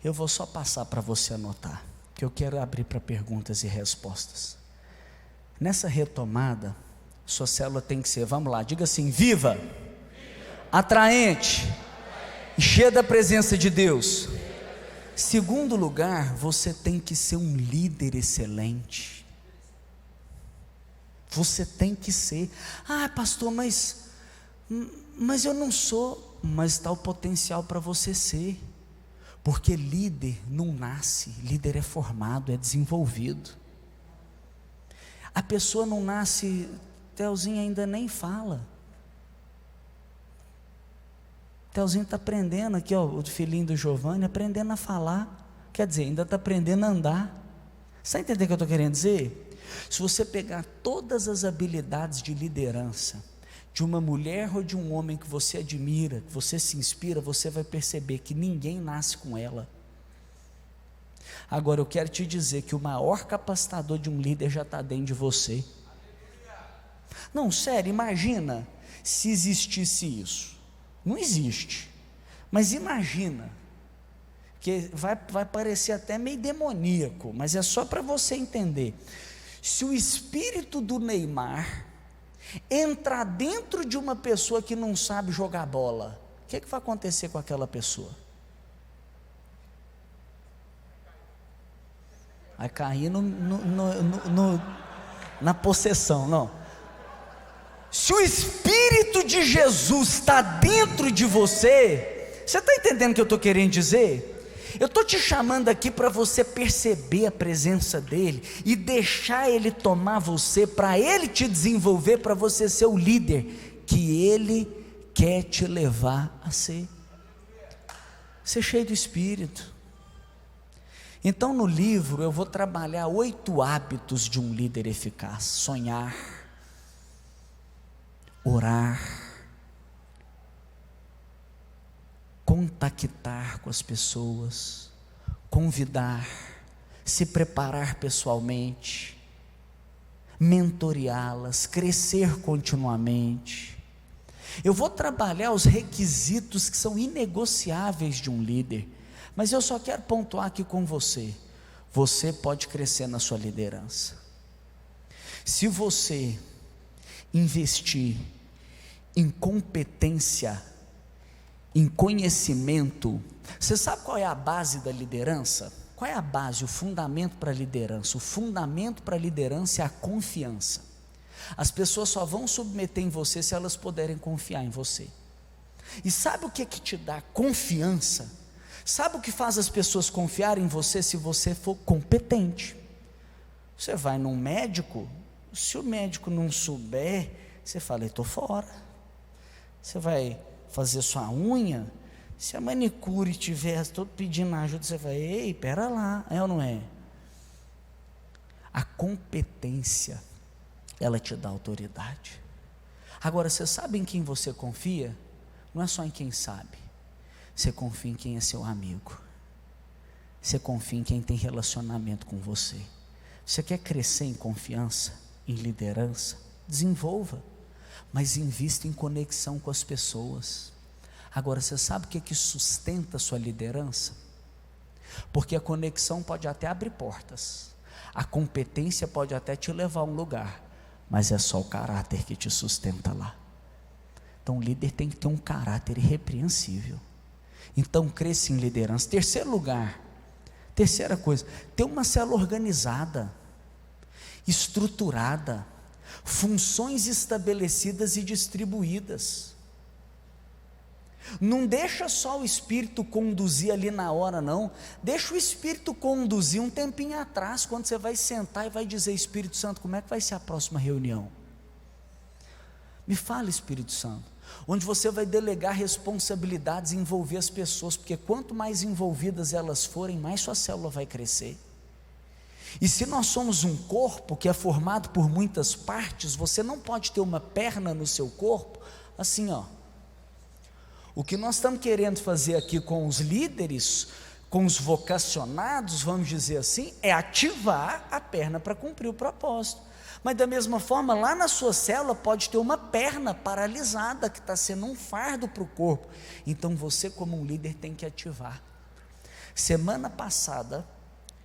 Eu vou só passar para você anotar, que eu quero abrir para perguntas e respostas. Nessa retomada, sua célula tem que ser, vamos lá, diga assim, viva, atraente, cheia da presença de Deus. Segundo lugar, você tem que ser um líder excelente. Você tem que ser. Pastor, mas eu não sou. Mas está o potencial para você ser. Porque líder não nasce, líder é formado, é desenvolvido. A pessoa não nasce, Telzinho ainda nem fala. Telzinho está aprendendo aqui, o filhinho do Giovanni, aprendendo a falar. Quer dizer, ainda está aprendendo a andar. Você está entendendo o que eu estou querendo dizer? Se você pegar todas as habilidades de liderança, de uma mulher ou de um homem que você admira, que você se inspira, você vai perceber que ninguém nasce com ela. Agora eu quero te dizer que o maior capacitador de um líder já está dentro de você. Não, sério, imagina se existisse isso. Não existe, mas imagina, que vai parecer até meio demoníaco, mas é só para você entender. Se o espírito do Neymar entrar dentro de uma pessoa que não sabe jogar bola, o que vai acontecer com aquela pessoa? Vai cair na possessão, não. Se o Espírito de Jesus está dentro de você, você está entendendo o que eu estou querendo dizer? Eu estou te chamando aqui para você perceber a presença dEle, e deixar Ele tomar você, para Ele te desenvolver, para você ser o líder que Ele quer te levar a ser. Ser cheio do Espírito. Então no livro eu vou trabalhar 8 hábitos de um líder eficaz: sonhar, orar, contactar com as pessoas, convidar, se preparar pessoalmente, mentoreá-las, crescer continuamente. Eu vou trabalhar os requisitos que são inegociáveis de um líder, mas eu só quero pontuar aqui com você: você pode crescer na sua liderança, se você investir em competência, em conhecimento. Você sabe qual é a base da liderança? Qual é a base, o fundamento para a liderança? O fundamento para a liderança é a confiança. As pessoas só vão submeter em você se elas puderem confiar em você. E sabe o que te dá confiança? Sabe o que faz as pessoas confiarem em você? Se você for competente. Você vai num médico, se o médico não souber, você fala: estou fora. Você vai fazer sua unha, se a manicure estiver todo pedindo ajuda, você vai: ei, pera lá, é ou não é? A competência, ela te dá autoridade. Agora, você sabe em quem você confia? Não é só em quem sabe, você confia em quem é seu amigo, você confia em quem tem relacionamento com você. Você quer crescer em confiança, em liderança? Desenvolva, mas invista em conexão com as pessoas. Agora, você sabe o que sustenta a sua liderança? Porque a conexão pode até abrir portas, a competência pode até te levar a um lugar, mas é só o caráter que te sustenta lá. Então o líder tem que ter um caráter irrepreensível. Então cresça em liderança. Terceiro lugar, terceira coisa, ter uma célula organizada, estruturada, funções estabelecidas e distribuídas. Não deixa só o Espírito conduzir ali na hora, não. Deixa o Espírito conduzir um tempinho atrás, quando você vai sentar e vai dizer: Espírito Santo, como é que vai ser a próxima reunião? Me fala, Espírito Santo. Onde você vai delegar responsabilidades e envolver as pessoas, porque quanto mais envolvidas elas forem, mais sua célula vai crescer. E se nós somos um corpo que é formado por muitas partes, você não pode ter uma perna no seu corpo assim, ó. O que nós estamos querendo fazer aqui com os líderes, com os vocacionados, vamos dizer assim, é ativar a perna para cumprir o propósito. Mas da mesma forma, lá na sua célula pode ter uma perna paralisada, que está sendo um fardo para o corpo. Então você, como um líder, tem que ativar. Semana passada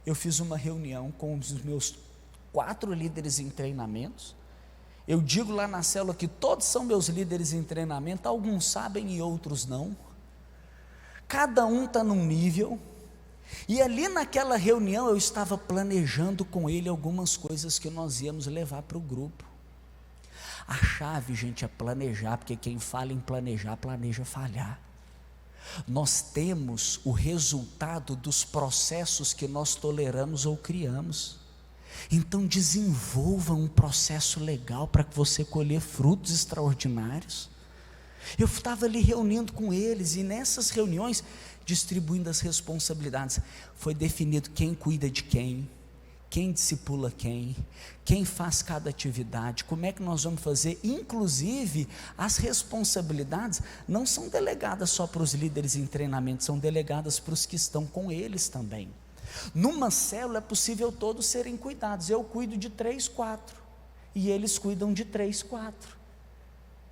eu fiz uma reunião com os meus 4 líderes em treinamentos. Eu digo lá na célula que todos são meus líderes em treinamento, alguns sabem e outros não. Cada um está num nível. E ali naquela reunião eu estava planejando com ele algumas coisas que nós íamos levar para o grupo. A chave, gente, é planejar, porque quem fala em planejar, planeja falhar. Nós temos o resultado dos processos que nós toleramos ou criamos. Então desenvolva um processo legal para que você colher frutos extraordinários. Eu estava ali reunindo com eles, e nessas reuniões, distribuindo as responsabilidades, foi definido quem cuida de quem discipula quem faz cada atividade, como é que nós vamos fazer. Inclusive as responsabilidades não são delegadas só para os líderes em treinamento, são delegadas para os que estão com eles também. Numa célula é possível todos serem cuidados. Eu cuido de 3, 4, e eles cuidam de 3, 4.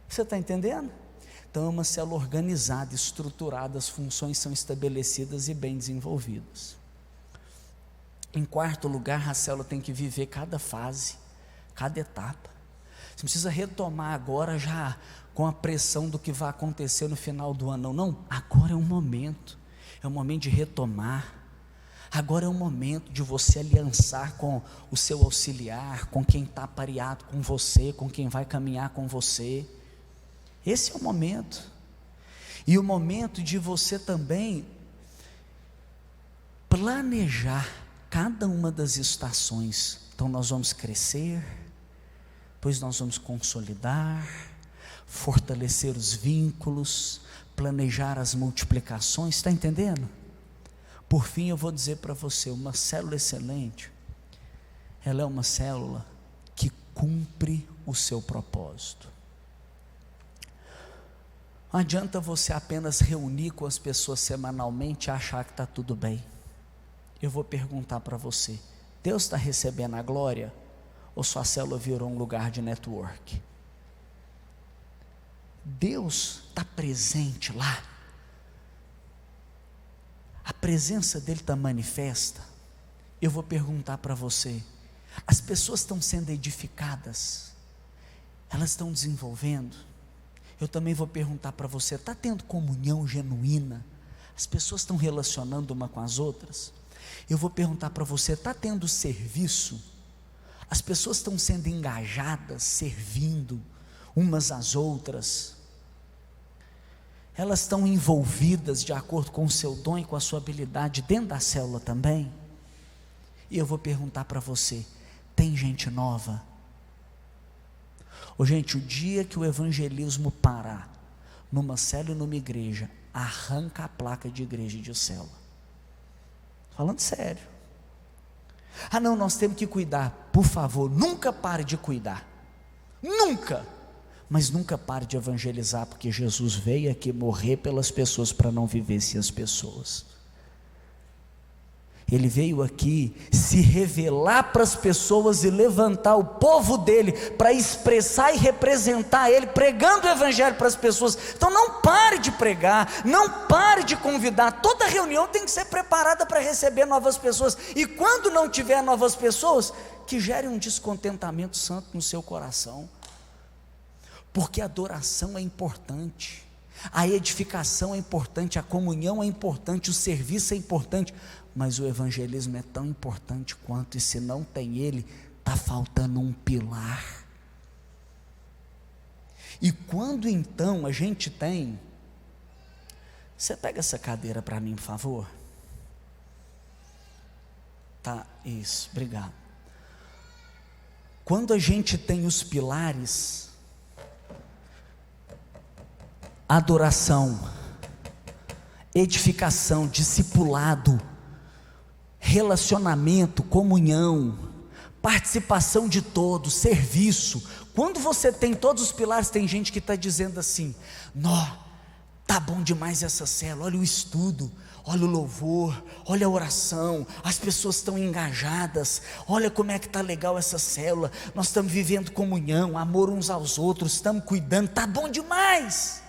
Você está entendendo? Então é uma célula organizada, estruturada, as funções são estabelecidas e bem desenvolvidas. Em quarto lugar, a célula tem que viver cada fase, cada etapa. Você não precisa retomar agora já com a pressão do que vai acontecer no final do ano, não. Agora é um momento de retomar. Agora é um momento de você aliançar com o seu auxiliar, com quem está pareado com você, com quem vai caminhar com você. Esse é o momento. E o momento de você também planejar cada uma das estações. Então nós vamos crescer, depois nós vamos consolidar, fortalecer os vínculos, planejar as multiplicações. Está entendendo? Por fim, eu vou dizer para você, uma célula excelente, ela é uma célula que cumpre o seu propósito. Não adianta você apenas reunir com as pessoas semanalmente e achar que está tudo bem. Eu vou perguntar para você, Deus está recebendo a glória? Ou sua célula virou um lugar de network? Deus está presente lá? A presença dele está manifesta? Eu vou perguntar para você, as pessoas estão sendo edificadas? Elas estão desenvolvendo? Eu também vou perguntar para você, está tendo comunhão genuína? As pessoas estão relacionando uma com as outras? Eu vou perguntar para você, está tendo serviço? As pessoas estão sendo engajadas, servindo umas às outras? Elas estão envolvidas de acordo com o seu dom e com a sua habilidade dentro da célula também? E eu vou perguntar para você, tem gente nova? Gente, o dia que o evangelismo parar, numa célula e numa igreja, arranca a placa de igreja e de célula. Falando sério. Não, nós temos que cuidar. Por favor, nunca pare de cuidar. Nunca. Mas nunca pare de evangelizar, porque Jesus veio aqui morrer pelas pessoas para não viver sem as pessoas. Ele veio aqui se revelar para as pessoas e levantar o povo dele para expressar e representar ele, pregando o evangelho para as pessoas. Então não pare de pregar, não pare de convidar. Toda reunião tem que ser preparada para receber novas pessoas, e quando não tiver novas pessoas, que gere um descontentamento santo no seu coração, porque a adoração é importante, a edificação é importante, a comunhão é importante, o serviço é importante, mas o evangelismo é tão importante quanto, e se não tem ele, está faltando um pilar. E quando então a gente tem, você pega essa cadeira para mim, por favor? Tá, isso, obrigado. Quando a gente tem os pilares, adoração, edificação, discipulado, relacionamento, comunhão, participação de todos, serviço. Quando você tem todos os pilares, tem gente que está dizendo assim: tá bom demais essa célula, olha o estudo, olha o louvor, olha a oração, as pessoas estão engajadas, olha como é que está legal essa célula, nós estamos vivendo comunhão, amor uns aos outros, estamos cuidando, está bom demais.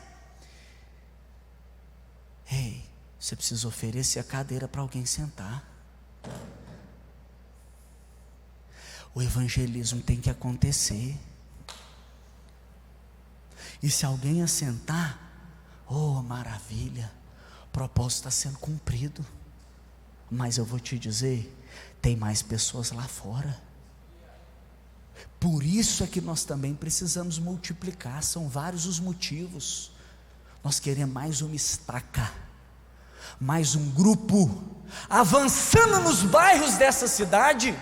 Ei, você precisa oferecer a cadeira para alguém sentar. O evangelismo tem que acontecer, e se alguém assentar, maravilha, o propósito está sendo cumprido. Mas eu vou te dizer, tem mais pessoas lá fora. Por isso é que nós também precisamos multiplicar. São vários os motivos. Nós queremos mais uma estaca, mais um grupo avançando nos bairros dessa cidade.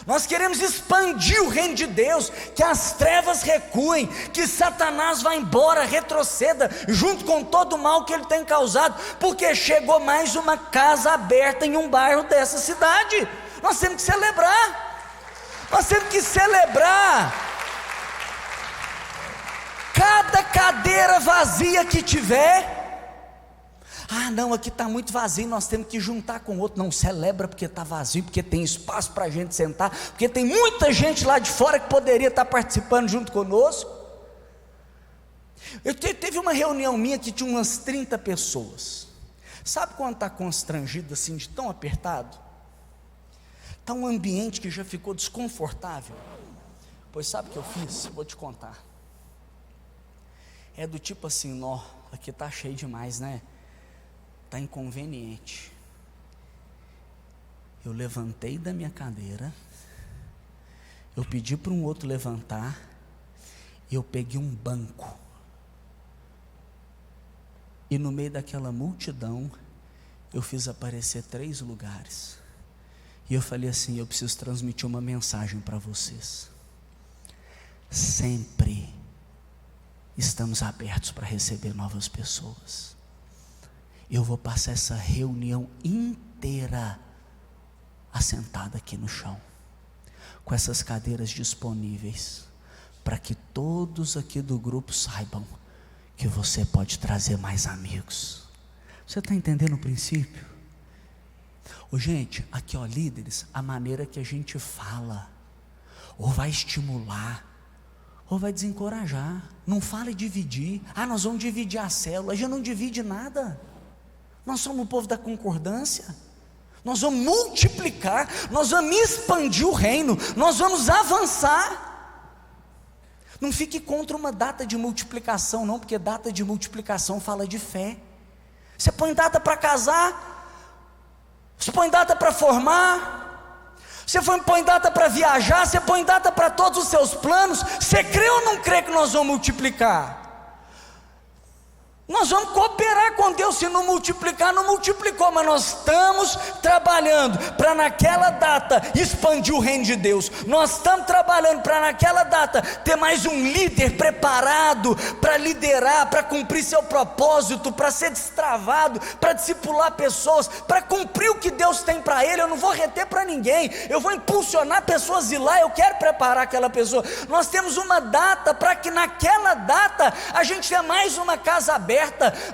Nós queremos expandir o reino de Deus, que as trevas recuem, que Satanás vá embora, retroceda, junto com todo o mal que ele tem causado, porque chegou mais uma casa aberta em um bairro dessa cidade. Nós temos que celebrar, cada cadeira vazia que tiver, Ah, não, aqui está muito vazio, nós temos que juntar com outro. Não, celebra porque está vazio, porque tem espaço para a gente sentar, porque tem muita gente lá de fora que poderia estar participando junto conosco. Teve uma reunião minha que tinha umas 30 pessoas. Sabe quando está constrangido assim, de tão apertado? Está um ambiente que já ficou desconfortável. Pois sabe o que eu fiz? Vou te contar. É do tipo assim, nó, aqui está cheio demais, né? Está inconveniente. Eu levantei da minha cadeira, eu pedi para um outro levantar, e eu peguei um banco, e no meio daquela multidão, eu fiz aparecer 3 lugares, e eu falei assim: eu preciso transmitir uma mensagem para vocês. Sempre estamos abertos para receber novas pessoas. Eu vou passar essa reunião inteira assentada aqui no chão, com essas cadeiras disponíveis, para que todos aqui do grupo saibam que você pode trazer mais amigos. Você está entendendo o princípio? Ô, gente, aqui ó, líderes, a maneira que a gente fala, ou vai estimular, ou vai desencorajar. Não fale dividir. Ah, nós vamos dividir a célula. A gente não divide nada. Nós somos o povo da concordância. Nós vamos multiplicar, nós vamos expandir o reino, nós vamos avançar. Não fique contra uma data de multiplicação não, porque data de multiplicação fala de fé. Você põe data para casar, você põe data para formar, você põe data para viajar, você põe data para todos os seus planos. Você crê ou não crê que nós vamos multiplicar? Nós vamos cooperar com Deus. Se não multiplicar, não multiplicou, mas nós estamos trabalhando para naquela data expandir o reino de Deus. Nós estamos trabalhando para naquela data ter mais um líder preparado para liderar, para cumprir seu propósito, para ser destravado, para discipular pessoas, para cumprir o que Deus tem para ele. Eu não vou reter para ninguém, eu vou impulsionar pessoas a ir lá. Eu quero preparar aquela pessoa. Nós temos uma data para que naquela data a gente tenha mais uma casa aberta.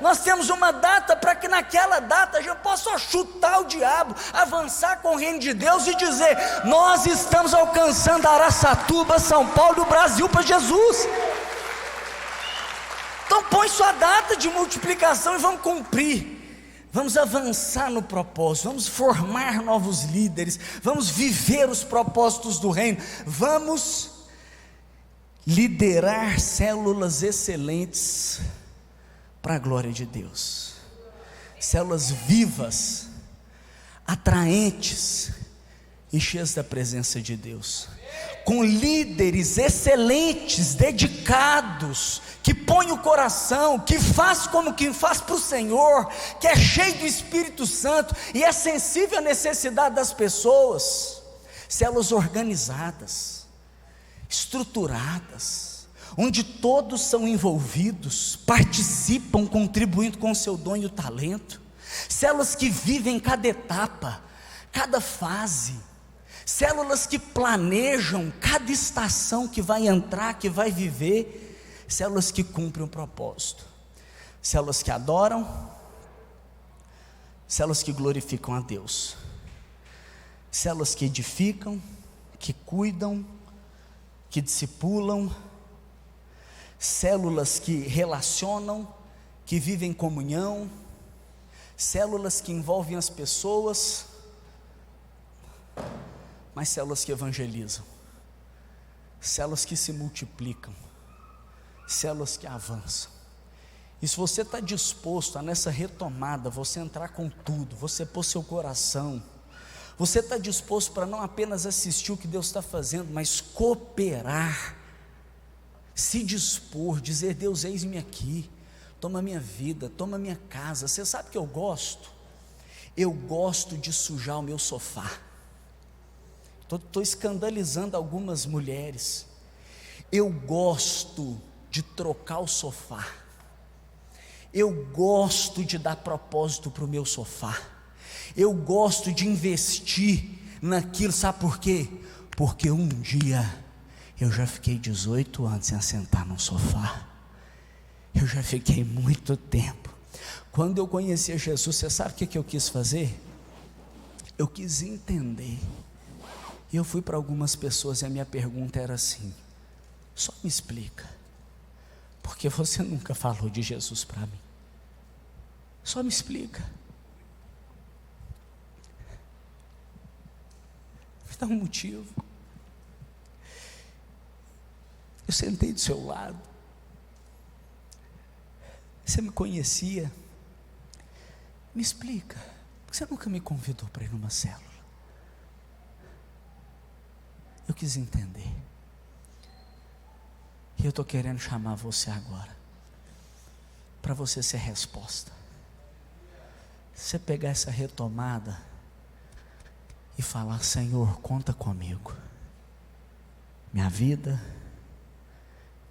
Nós temos uma data para que naquela data a gente possa chutar o diabo, avançar com o reino de Deus e dizer: nós estamos alcançando Araçatuba, São Paulo e o Brasil para Jesus. Então põe sua data de multiplicação e vamos cumprir. Vamos avançar no propósito, vamos formar novos líderes, vamos viver os propósitos do reino, vamos liderar células excelentes para a glória de Deus, células vivas, atraentes e cheias da presença de Deus, com líderes excelentes, dedicados, que põe o coração, que faz como quem faz para o Senhor, que é cheio do Espírito Santo e é sensível à necessidade das pessoas, células organizadas, estruturadas, onde todos são envolvidos, participam, contribuindo com o seu dom e o talento, células que vivem cada etapa, cada fase, células que planejam cada estação que vai entrar, que vai viver, células que cumprem o propósito, células que adoram, células que glorificam a Deus, células que edificam, que cuidam, que discipulam, células que relacionam, que vivem em comunhão, células que envolvem as pessoas, mas células que evangelizam, células que se multiplicam, células que avançam. E se você está disposto a nessa retomada, você entrar com tudo, você pôr seu coração, você está disposto para não apenas assistir o que Deus está fazendo, mas cooperar, se dispor, dizer: Deus, eis-me aqui, toma minha vida, toma minha casa. Você sabe que eu gosto de sujar o meu sofá. Estou escandalizando algumas mulheres. Eu gosto de trocar o sofá, eu gosto de dar propósito para o meu sofá, eu gosto de investir naquilo. Sabe por quê? Porque um dia eu já fiquei 18 anos sem assentar num sofá, eu já fiquei muito tempo. Quando eu conheci Jesus, você sabe o que eu quis fazer? Eu quis entender. E eu fui para algumas pessoas e a minha pergunta era assim: só me explica, porque você nunca falou de Jesus para mim. Só me explica. Me dá um motivo. Eu sentei do seu lado. Você me conhecia. Me explica, por que você nunca me convidou para ir numa célula? Eu quis entender. E eu estou querendo chamar você agora, para você ser resposta. Você pegar essa retomada e falar: Senhor, conta comigo. Minha vida,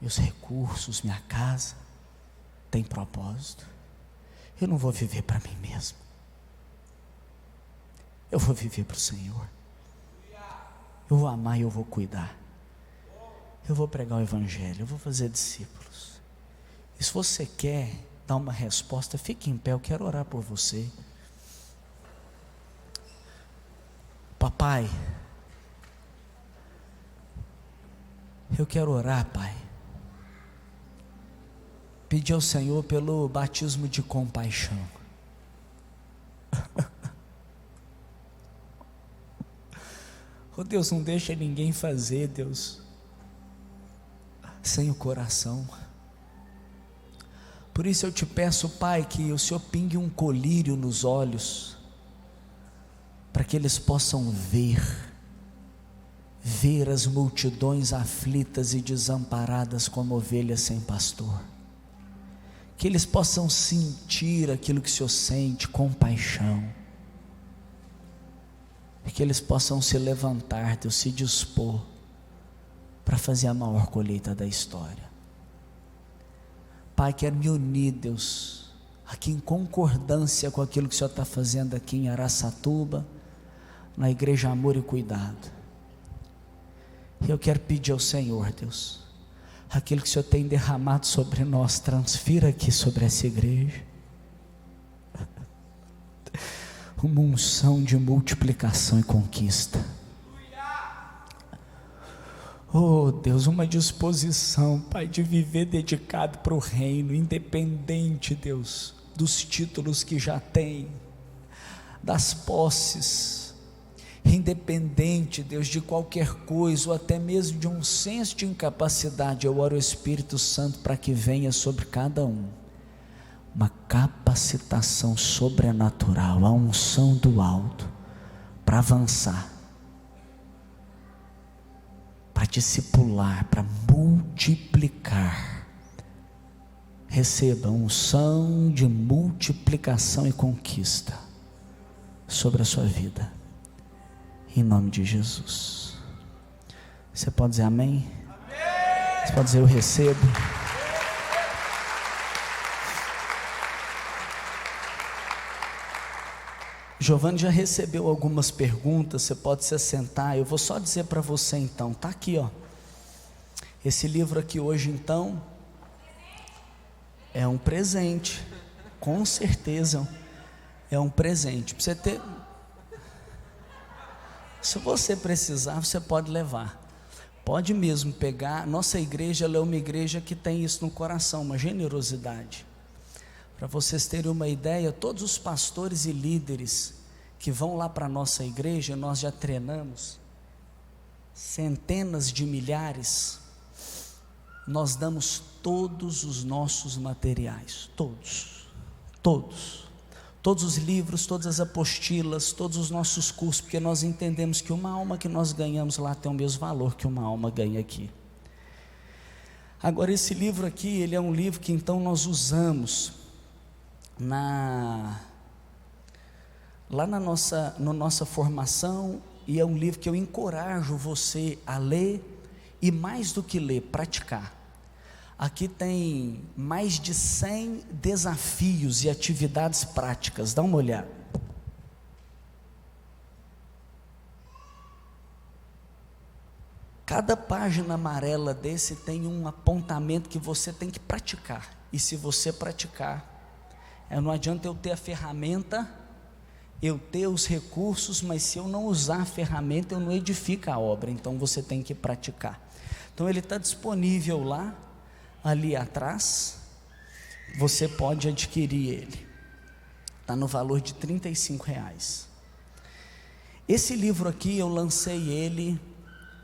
meus recursos, minha casa, tem propósito. Eu não vou viver para mim mesmo. Eu vou viver para o Senhor. Eu vou amar e eu vou cuidar. Eu vou pregar o Evangelho, eu vou fazer discípulos. E se você quer dar uma resposta, fique em pé, eu quero orar por você. Papai, eu quero orar, Pai. Pedir ao Senhor pelo batismo de compaixão. Oh Deus, não deixa ninguém fazer, Deus, sem o coração. Por isso eu te peço, Pai, que o Senhor pingue um colírio nos olhos, para que eles possam ver as multidões aflitas e desamparadas como ovelhas sem pastor. Que eles possam sentir aquilo que o Senhor sente, compaixão. E que eles possam se levantar, Deus, se dispor para fazer a maior colheita da história. Pai, quero me unir, Deus, aqui em concordância com aquilo que o Senhor está fazendo aqui em Araçatuba, na Igreja Amor e Cuidado. E eu quero pedir ao Senhor, Deus, aquilo que o Senhor tem derramado sobre nós, transfira aqui sobre essa igreja, uma unção de multiplicação e conquista. Oh Deus, uma disposição, Pai, de viver dedicado para o reino, independente, Deus, dos títulos que já tem, das posses, independente, Deus, de qualquer coisa, ou até mesmo de um senso de incapacidade. Eu oro ao Espírito Santo para que venha sobre cada um uma capacitação sobrenatural, a unção do alto, para avançar, para discipular, para multiplicar. Receba unção de multiplicação e conquista sobre a sua vida, em nome de Jesus. Você pode dizer amém? Amém. Você pode dizer eu recebo? Giovanni já recebeu algumas perguntas, você pode se assentar. Eu vou só dizer para você então, está aqui, ó. Esse livro aqui hoje então é um presente, com certeza é um presente. Para você ter, se você precisar, você pode levar, pode mesmo pegar. Nossa igreja, ela é uma igreja que tem isso no coração, uma generosidade. Para vocês terem uma ideia, todos os pastores e líderes que vão lá para a nossa igreja, nós já treinamos centenas de milhares, nós damos todos os nossos materiais, todos os livros, todas as apostilas, todos os nossos cursos, porque nós entendemos que uma alma que nós ganhamos lá tem o mesmo valor que uma alma ganha aqui. Agora esse livro aqui, ele é um livro que então nós usamos lá na nossa formação, e é um livro que eu encorajo você a ler, e mais do que ler, praticar. Aqui tem mais de 100 desafios e atividades práticas, dá uma olhada. Cada página amarela desse tem um apontamento que você tem que praticar, e se você praticar, Não adianta eu ter a ferramenta, eu ter os recursos, mas se eu não usar a ferramenta, eu não edifico a obra. Então você tem que praticar. Então ele está disponível lá, ali atrás, você pode adquirir ele, está no valor de R$35. Esse livro aqui eu lancei ele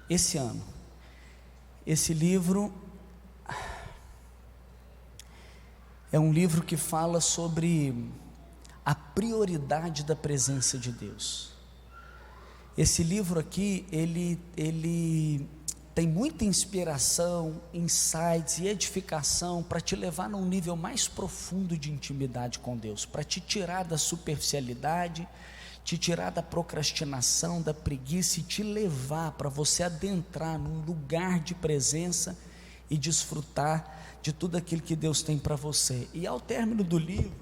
esse ano. Esse livro é um livro que fala sobre a prioridade da presença de Deus. Esse livro aqui, ele tem muita inspiração, insights e edificação para te levar num nível mais profundo de intimidade com Deus, para te tirar da superficialidade, te tirar da procrastinação, da preguiça e te levar para você adentrar num lugar de presença e desfrutar de tudo aquilo que Deus tem para você. E ao término do livro,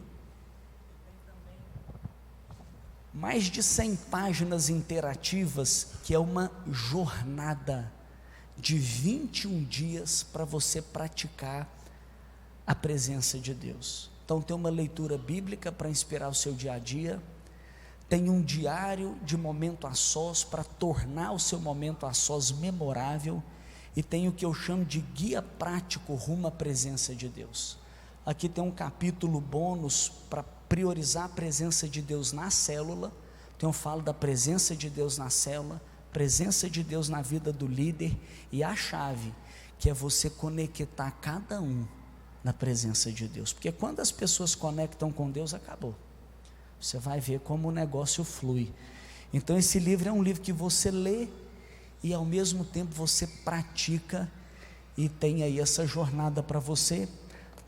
mais de 100 páginas interativas, que é uma jornada de 21 dias para você praticar a presença de Deus. Então tem uma leitura bíblica para inspirar o seu dia a dia, tem um diário de momento a sós para tornar o seu momento a sós memorável, e tem o que eu chamo de guia prático rumo à presença de Deus. Aqui tem um capítulo bônus para priorizar a presença de Deus na célula. Então eu falo da presença de Deus na célula, presença de Deus na vida do líder, e a chave, que é você conectar cada um na presença de Deus, porque quando as pessoas conectam com Deus, acabou, você vai ver como o negócio flui. Então esse livro é um livro que você lê e ao mesmo tempo você pratica, e tem aí essa jornada para você.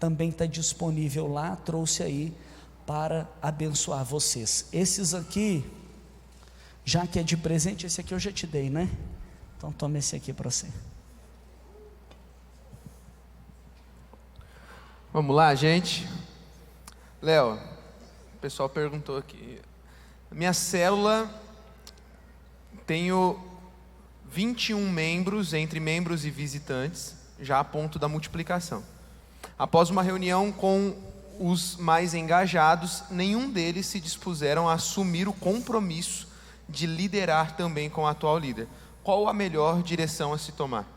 Também está disponível lá, trouxe aí para abençoar vocês. Esses aqui, já que é de presente, esse aqui eu já te dei, né? Então toma esse aqui para você. Vamos lá, gente. Léo, o pessoal perguntou aqui. Minha célula, tenho 21 membros, entre membros e visitantes, já a ponto da multiplicação. Após uma reunião com os mais engajados, nenhum deles se dispuseram a assumir o compromisso de liderar também com o atual líder. Qual a melhor direção a se tomar?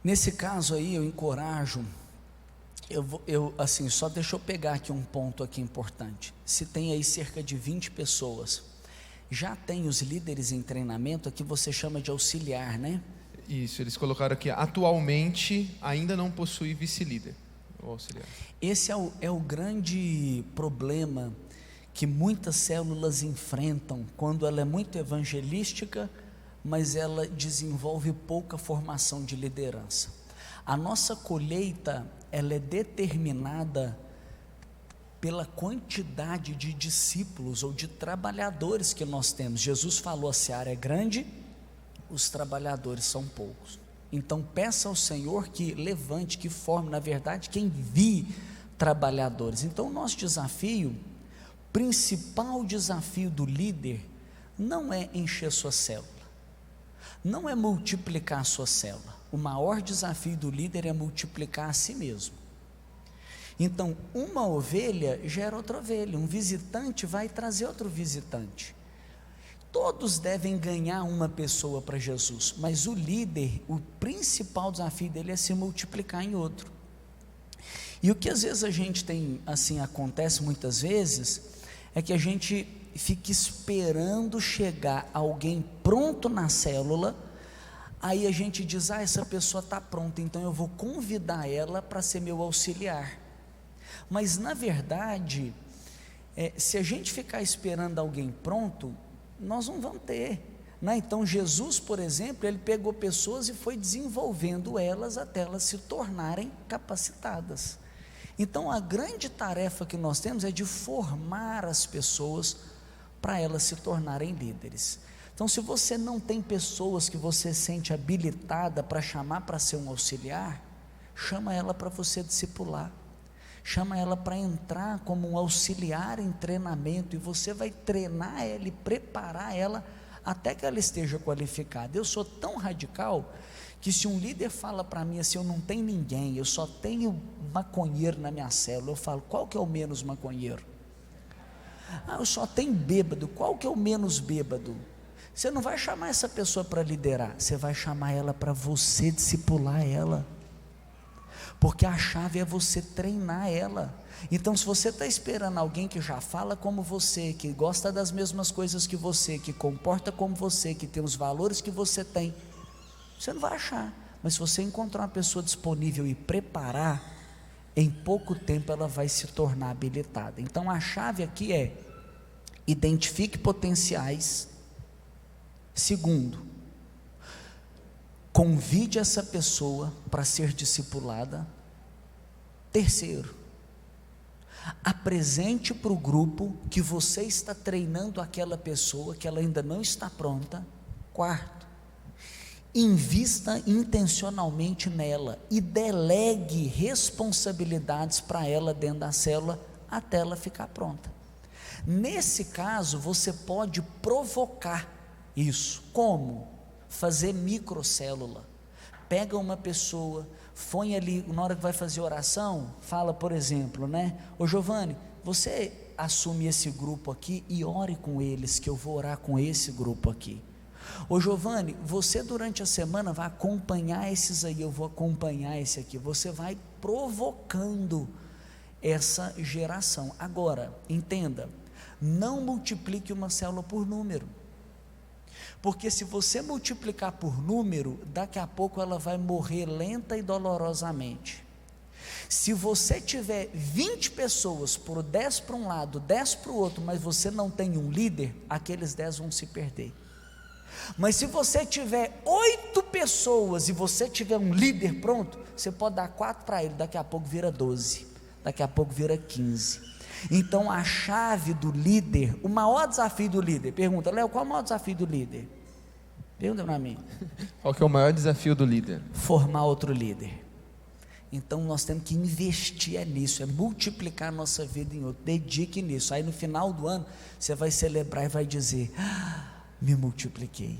Nesse caso aí, eu encorajo, assim, só deixa eu pegar aqui um ponto aqui importante. Se tem aí cerca de 20 pessoas, já tem os líderes em treinamento, aqui você chama de auxiliar, né? Isso, eles colocaram aqui, atualmente ainda não possui vice-líder, ou auxiliar. Esse é o grande problema que muitas células enfrentam, quando ela é muito evangelística, mas ela desenvolve pouca formação de liderança. A nossa colheita, ela é determinada pela quantidade de discípulos ou de trabalhadores que nós temos. Jesus falou: a seara é grande, os trabalhadores são poucos. Então peça ao Senhor que levante, que forme, na verdade, que envie trabalhadores. Então o nosso desafio, principal desafio do líder, não é encher sua célula, não é multiplicar a sua célula. O maior desafio do líder é multiplicar a si mesmo. Então, uma ovelha gera outra ovelha, um visitante vai trazer outro visitante. Todos devem ganhar uma pessoa para Jesus, mas o líder, o principal desafio dele é se multiplicar em outro. E o que às vezes a gente tem, assim, acontece muitas vezes, é que a gente fica esperando chegar alguém pronto na célula, aí a gente diz: essa pessoa está pronta, então eu vou convidar ela para ser meu auxiliar. Mas na verdade, se a gente ficar esperando alguém pronto, nós não vamos ter, né? Então Jesus, por exemplo, ele pegou pessoas e foi desenvolvendo elas até elas se tornarem capacitadas. Então a grande tarefa que nós temos é de formar as pessoas para elas se tornarem líderes. Então, se você não tem pessoas que você sente habilitada para chamar para ser um auxiliar, chama ela para você discipular, chama ela para entrar como um auxiliar em treinamento, e você vai treinar ela e preparar ela até que ela esteja qualificada. Eu sou tão radical que se um líder fala para mim assim, eu não tenho ninguém, eu só tenho maconheiro na minha célula, eu falo, qual que é o menos maconheiro? Ah, eu só tenho bêbado, qual que é o menos bêbado? Você não vai chamar essa pessoa para liderar, você vai chamar ela para você discipular ela, porque a chave é você treinar ela. Então, se você está esperando alguém que já fala como você, que gosta das mesmas coisas que você, que comporta como você, que tem os valores que você tem, você não vai achar. Mas se você encontrar uma pessoa disponível e preparar, em pouco tempo ela vai se tornar habilitada. Então a chave aqui é: identifique potenciais. Segundo, convide essa pessoa para ser discipulada. Terceiro, apresente para o grupo que você está treinando aquela pessoa, que ela ainda não está pronta. Quarto, invista intencionalmente nela e delegue responsabilidades para ela dentro da célula até ela ficar pronta. Nesse caso, você pode provocar isso. Como? Fazer microcélula. Pega uma pessoa, põe ali, na hora que vai fazer oração, fala, por exemplo, né? Ô Giovanni, você assume esse grupo aqui e ore com eles, que eu vou orar com esse grupo aqui. Ô Giovanni, você durante a semana vai acompanhar esses aí, eu vou acompanhar esse aqui. Você vai provocando essa geração. Agora, entenda, não multiplique uma célula por número, porque se você multiplicar por número, daqui a pouco ela vai morrer lenta e dolorosamente. Se você tiver 20 pessoas, por 10 para um lado, 10 para o outro, mas você não tem um líder, aqueles 10 vão se perder. Mas se você tiver 8 pessoas e você tiver um líder pronto, você pode dar 4 para ele, daqui a pouco vira 12, daqui a pouco vira 15. Então a chave do líder, o maior desafio do líder, pergunta, Léo, qual é o maior desafio do líder? Pergunta para mim. Qual que é o maior desafio do líder? Formar outro líder. Então nós temos que investir nisso, é multiplicar a nossa vida em outro, dedique nisso. Aí no final do ano, você vai celebrar e vai dizer, me multipliquei,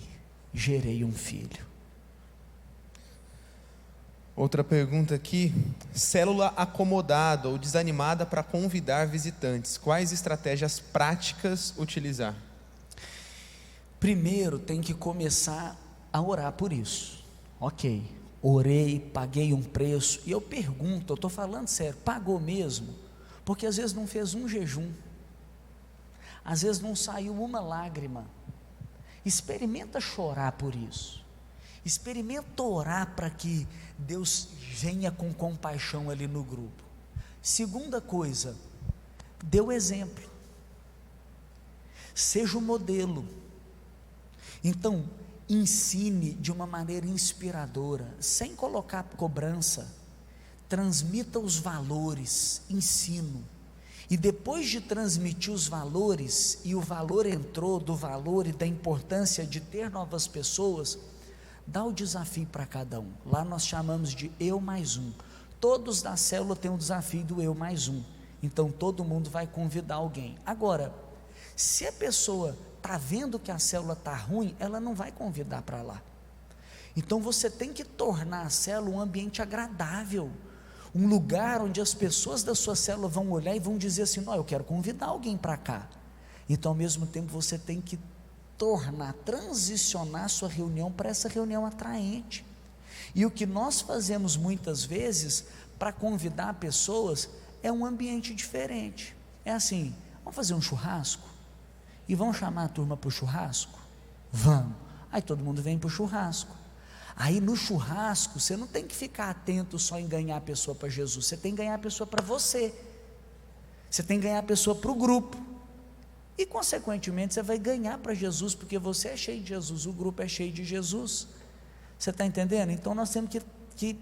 gerei um filho. Outra pergunta aqui: célula acomodada ou desanimada para convidar visitantes, quais estratégias práticas utilizar? Primeiro tem que começar a orar por isso. Ok, orei, paguei um preço, e eu pergunto, eu estou falando sério, pagou mesmo? Porque às vezes não fez um jejum, às vezes não saiu uma lágrima. Experimenta chorar por isso, experimenta orar para que Deus venha com compaixão ali no grupo. Segunda coisa, dê o exemplo, seja o modelo. Então, ensine de uma maneira inspiradora, sem colocar cobrança, transmita os valores, ensino, e depois de transmitir os valores, e o valor entrou do valor e da importância de ter novas pessoas, dá o desafio para cada um. Lá nós chamamos de eu mais um. Todos da célula têm o desafio do eu mais um. Então todo mundo vai convidar alguém. Agora, se a pessoa está vendo que a célula está ruim, ela não vai convidar para lá. Então você tem que tornar a célula um ambiente agradável, um lugar onde as pessoas da sua célula vão olhar e vão dizer assim, não, eu quero convidar alguém para cá. Então ao mesmo tempo você tem que transicionar a sua reunião para essa reunião atraente. E o que nós fazemos muitas vezes para convidar pessoas é um ambiente diferente. É assim, vamos fazer um churrasco? E vamos chamar a turma para o churrasco? Vamos. Aí todo mundo vem para o churrasco. Aí no churrasco você não tem que ficar atento só em ganhar a pessoa para Jesus, você tem que ganhar a pessoa para você, você tem que ganhar a pessoa para o grupo, e consequentemente você vai ganhar para Jesus, porque você é cheio de Jesus, o grupo é cheio de Jesus. Você está entendendo? Então nós temos que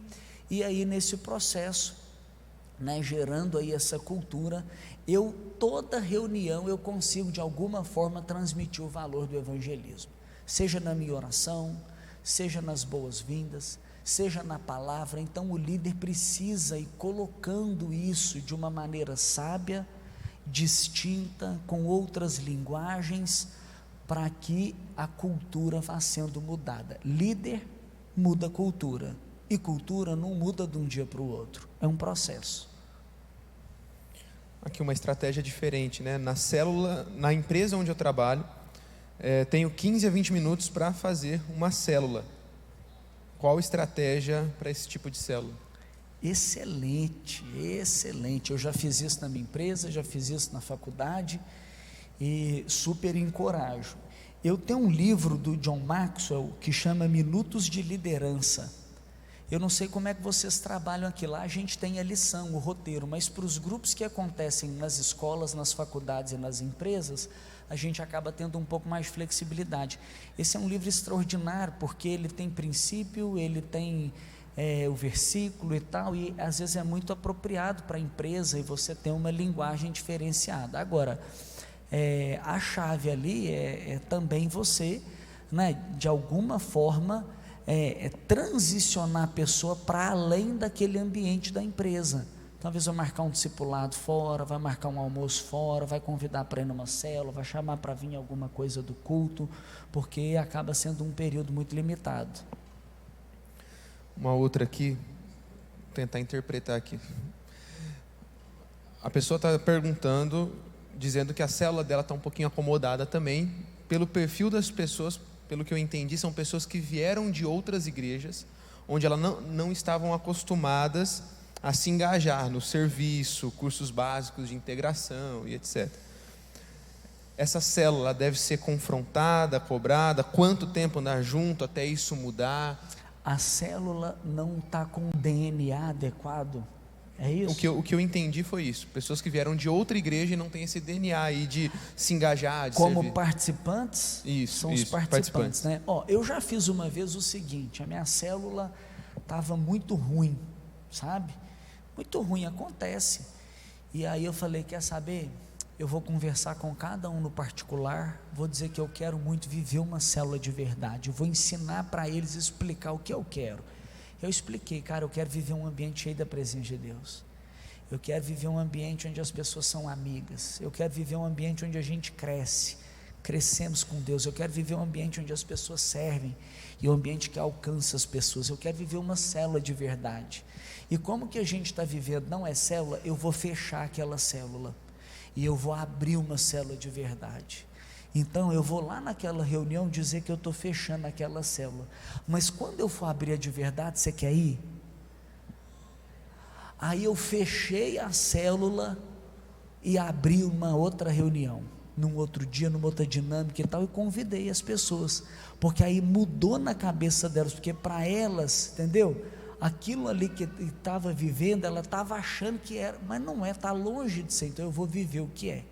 ir aí nesse processo, né, gerando aí essa cultura. Toda reunião eu consigo de alguma forma transmitir o valor do evangelismo, seja na minha oração, seja nas boas-vindas, seja na palavra. Então o líder precisa ir colocando isso de uma maneira sábia, distinta, com outras linguagens, para que a cultura vá sendo mudada. Líder muda a cultura. E cultura não muda de um dia para o outro, é um processo. Aqui uma estratégia diferente, né? Na célula, na empresa onde eu trabalho, tenho 15 a 20 minutos para fazer uma célula. Qual estratégia para esse tipo de célula? Excelente, excelente. Eu já fiz isso na minha empresa, já fiz isso na faculdade e super encorajo. Eu tenho um livro do John Maxwell que chama Minutos de Liderança. Eu não sei como é que vocês trabalham aqui. Lá a gente tem a lição, o roteiro, mas para os grupos que acontecem nas escolas, nas faculdades e nas empresas, a gente acaba tendo um pouco mais de flexibilidade. Esse é um livro extraordinário, porque ele tem princípio, ele tem o versículo e tal, e às vezes é muito apropriado para a empresa, e você tem uma linguagem diferenciada. Agora, a chave ali é também você, né, de alguma forma, transicionar a pessoa para além daquele ambiente da empresa. Talvez vai marcar um discipulado fora, vai marcar um almoço fora, vai convidar para ir numa célula, vai chamar para vir alguma coisa do culto, porque acaba sendo um período muito limitado. Uma outra aqui, vou tentar interpretar aqui. A pessoa está perguntando, dizendo que a célula dela está um pouquinho acomodada também, pelo perfil das pessoas, pelo que eu entendi, são pessoas que vieram de outras igrejas, onde elas não estavam acostumadas a se engajar no serviço, cursos básicos de integração e etc. Essa célula deve ser confrontada, cobrada, quanto tempo andar junto até isso mudar? A célula não está com o DNA adequado, é isso? O que eu entendi foi isso, pessoas que vieram de outra igreja e não têm esse DNA aí de se engajar, de como servir. participantes? Isso, são os participantes, né? Eu já fiz uma vez o seguinte, a minha célula estava muito ruim, sabe? Muito ruim, acontece. E aí eu falei, quer saber? Eu vou conversar com cada um no particular, vou dizer que eu quero muito viver uma célula de verdade, eu vou ensinar para eles, explicar o que eu quero. Eu expliquei, cara, eu quero viver um ambiente cheio da presença de Deus, eu quero viver um ambiente onde as pessoas são amigas, eu quero viver um ambiente onde a gente crescemos com Deus, eu quero viver um ambiente onde as pessoas servem, e um ambiente que alcança as pessoas, eu quero viver uma célula de verdade. E como que a gente está vivendo, não é célula, eu vou fechar aquela célula, e eu vou abrir uma célula de verdade. Então eu vou lá naquela reunião dizer que eu estou fechando aquela célula, mas quando eu for abrir a de verdade, você quer ir? Aí eu fechei a célula e abri uma outra reunião, num outro dia, numa outra dinâmica e tal, e convidei as pessoas, porque aí mudou na cabeça delas, porque para elas, entendeu? Aquilo ali que estava vivendo, ela estava achando que era, mas não é, está longe de ser, então eu vou viver o que é.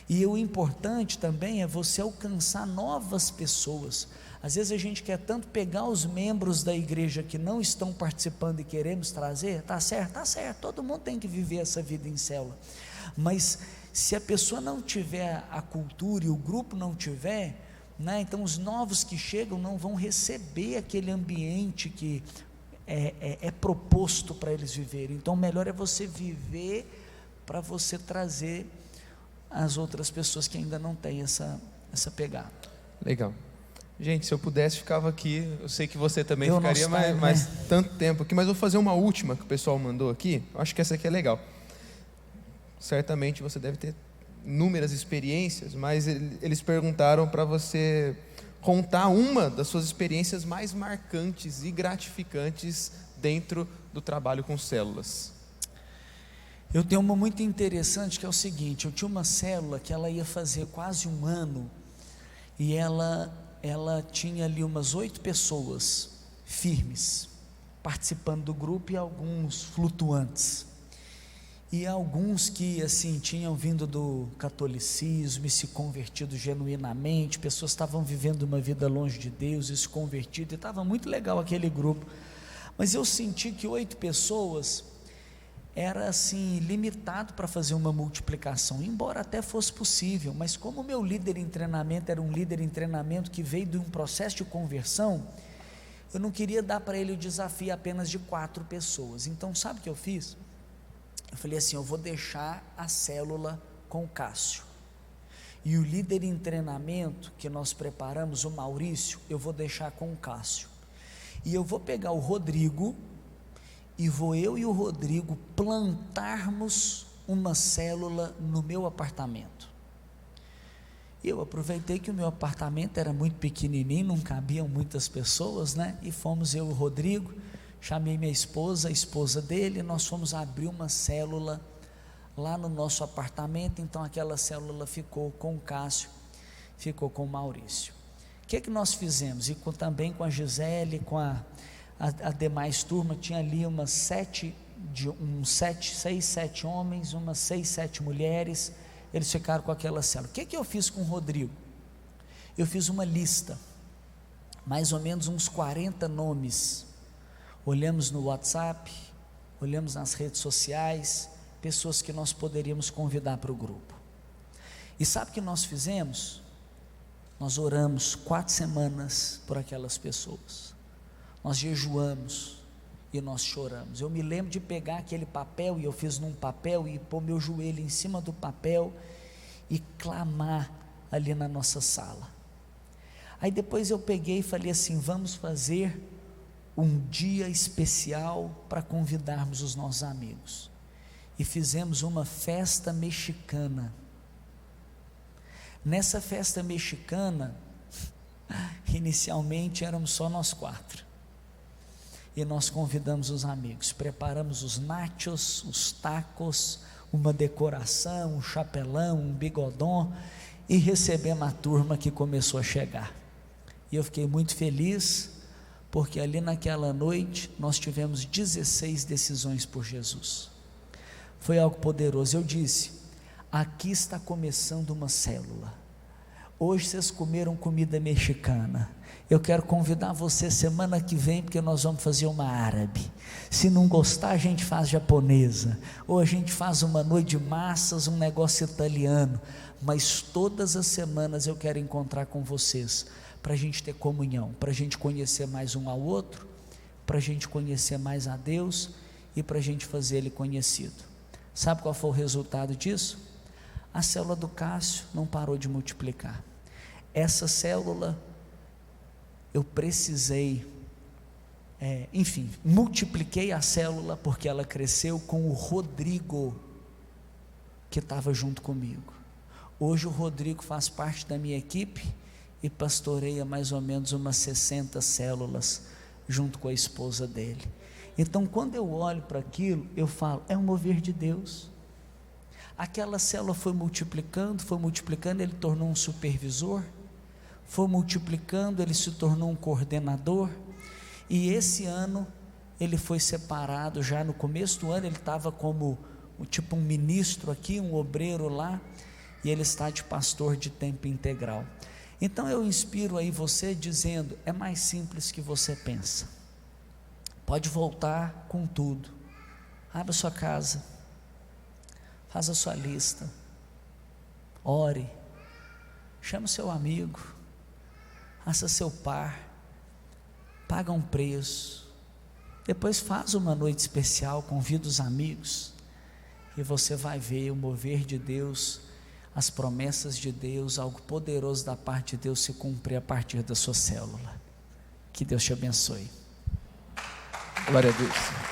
E o importante também é você alcançar novas pessoas. Às vezes a gente quer tanto pegar os membros da igreja que não estão participando e queremos trazer, tá certo, todo mundo tem que viver essa vida em célula, mas se a pessoa não tiver a cultura e o grupo não tiver, né, então os novos que chegam não vão receber aquele ambiente que é proposto para eles viverem. Então melhor é você viver para você trazer as outras pessoas que ainda não têm essa pegada. Legal. Gente, se eu pudesse, ficava aqui. Eu sei que você também Deu ficaria nostalgia, mais né? tanto tempo aqui, mas vou fazer uma última que o pessoal mandou aqui. Eu acho que essa aqui é legal. Certamente você deve ter inúmeras experiências, mas eles perguntaram para você contar uma das suas experiências mais marcantes e gratificantes dentro do trabalho com células. Eu tenho uma muito interessante que é o seguinte, eu tinha uma célula que ela ia fazer quase um ano, e ela tinha ali umas 8 pessoas firmes, participando do grupo, e alguns flutuantes, e alguns que assim, tinham vindo do catolicismo e se convertido genuinamente, pessoas estavam vivendo uma vida longe de Deus e se convertido, e estava muito legal aquele grupo, mas eu senti que 8 pessoas, era assim, limitado para fazer uma multiplicação, embora até fosse possível, mas como o meu líder em treinamento era um líder em treinamento que veio de um processo de conversão, eu não queria dar para ele o desafio apenas de 4 pessoas, então sabe o que eu fiz? Eu falei assim, eu vou deixar a célula com o Cássio, e o líder em treinamento que nós preparamos, o Maurício, eu vou deixar com o Cássio, E eu vou pegar o Rodrigo, e vou eu e o Rodrigo plantarmos uma célula no meu apartamento. Eu aproveitei que o meu apartamento era muito pequenininho, não cabiam muitas pessoas, né? E fomos eu e o Rodrigo, chamei minha esposa, a esposa dele, nós fomos abrir uma célula lá no nosso apartamento. Então aquela célula ficou com o Cássio, ficou com o Maurício. O que nós fizemos? E também com a Gisele, com a demais turma, tinha ali umas 6, 7 homens, umas 6, 7 mulheres. Eles ficaram com aquela célula. O que eu fiz com o Rodrigo? Eu fiz uma lista, mais ou menos uns 40 nomes. Olhamos no WhatsApp, olhamos nas redes sociais, pessoas que nós poderíamos convidar para o grupo. E sabe o que nós fizemos? Nós oramos 4 semanas por aquelas pessoas. Nós jejuamos e nós choramos. Eu me lembro de pegar aquele papel, e eu fiz num papel, e pôr meu joelho em cima do papel e clamar ali na nossa sala. Aí depois eu peguei e falei assim: vamos fazer um dia especial para convidarmos os nossos amigos. E fizemos uma festa mexicana. Nessa festa mexicana, inicialmente éramos só nós 4. E nós convidamos os amigos, preparamos os nachos, os tacos, uma decoração, um chapelão, um bigodão, e recebemos a turma que começou a chegar. E eu fiquei muito feliz, porque ali naquela noite nós tivemos 16 decisões por Jesus. Foi algo poderoso. Eu disse: aqui está começando uma célula. Hoje vocês comeram comida mexicana, eu quero convidar você semana que vem, porque nós vamos fazer uma árabe. Se não gostar, a gente faz japonesa, ou a gente faz uma noite de massas, um negócio italiano. Mas todas as semanas eu quero encontrar com vocês, para a gente ter comunhão, para a gente conhecer mais um ao outro, para a gente conhecer mais a Deus, e para a gente fazer Ele conhecido. Sabe qual foi o resultado disso? A célula do Cássio não parou de multiplicar. Essa célula, eu precisei, multipliquei a célula, porque ela cresceu com o Rodrigo, que estava junto comigo. Hoje o Rodrigo faz parte da minha equipe e pastoreia mais ou menos umas 60 células, junto com a esposa dele. Então quando eu olho para aquilo, eu falo: é um mover de Deus. Aquela célula foi multiplicando, ele tornou um supervisor, foi multiplicando, ele se tornou um coordenador, e esse ano ele foi separado. Já no começo do ano ele estava como tipo um ministro aqui, um obreiro lá, e ele está de pastor de tempo integral. Então eu inspiro aí você dizendo: é mais simples que você pensa. Pode voltar com tudo. Abra sua casa, faça a sua lista, ore, chame o seu amigo, faça seu par, paga um preço, depois faz uma noite especial, convida os amigos, e você vai ver o mover de Deus, as promessas de Deus, algo poderoso da parte de Deus se cumprir a partir da sua célula. Que Deus te abençoe. Glória a Deus.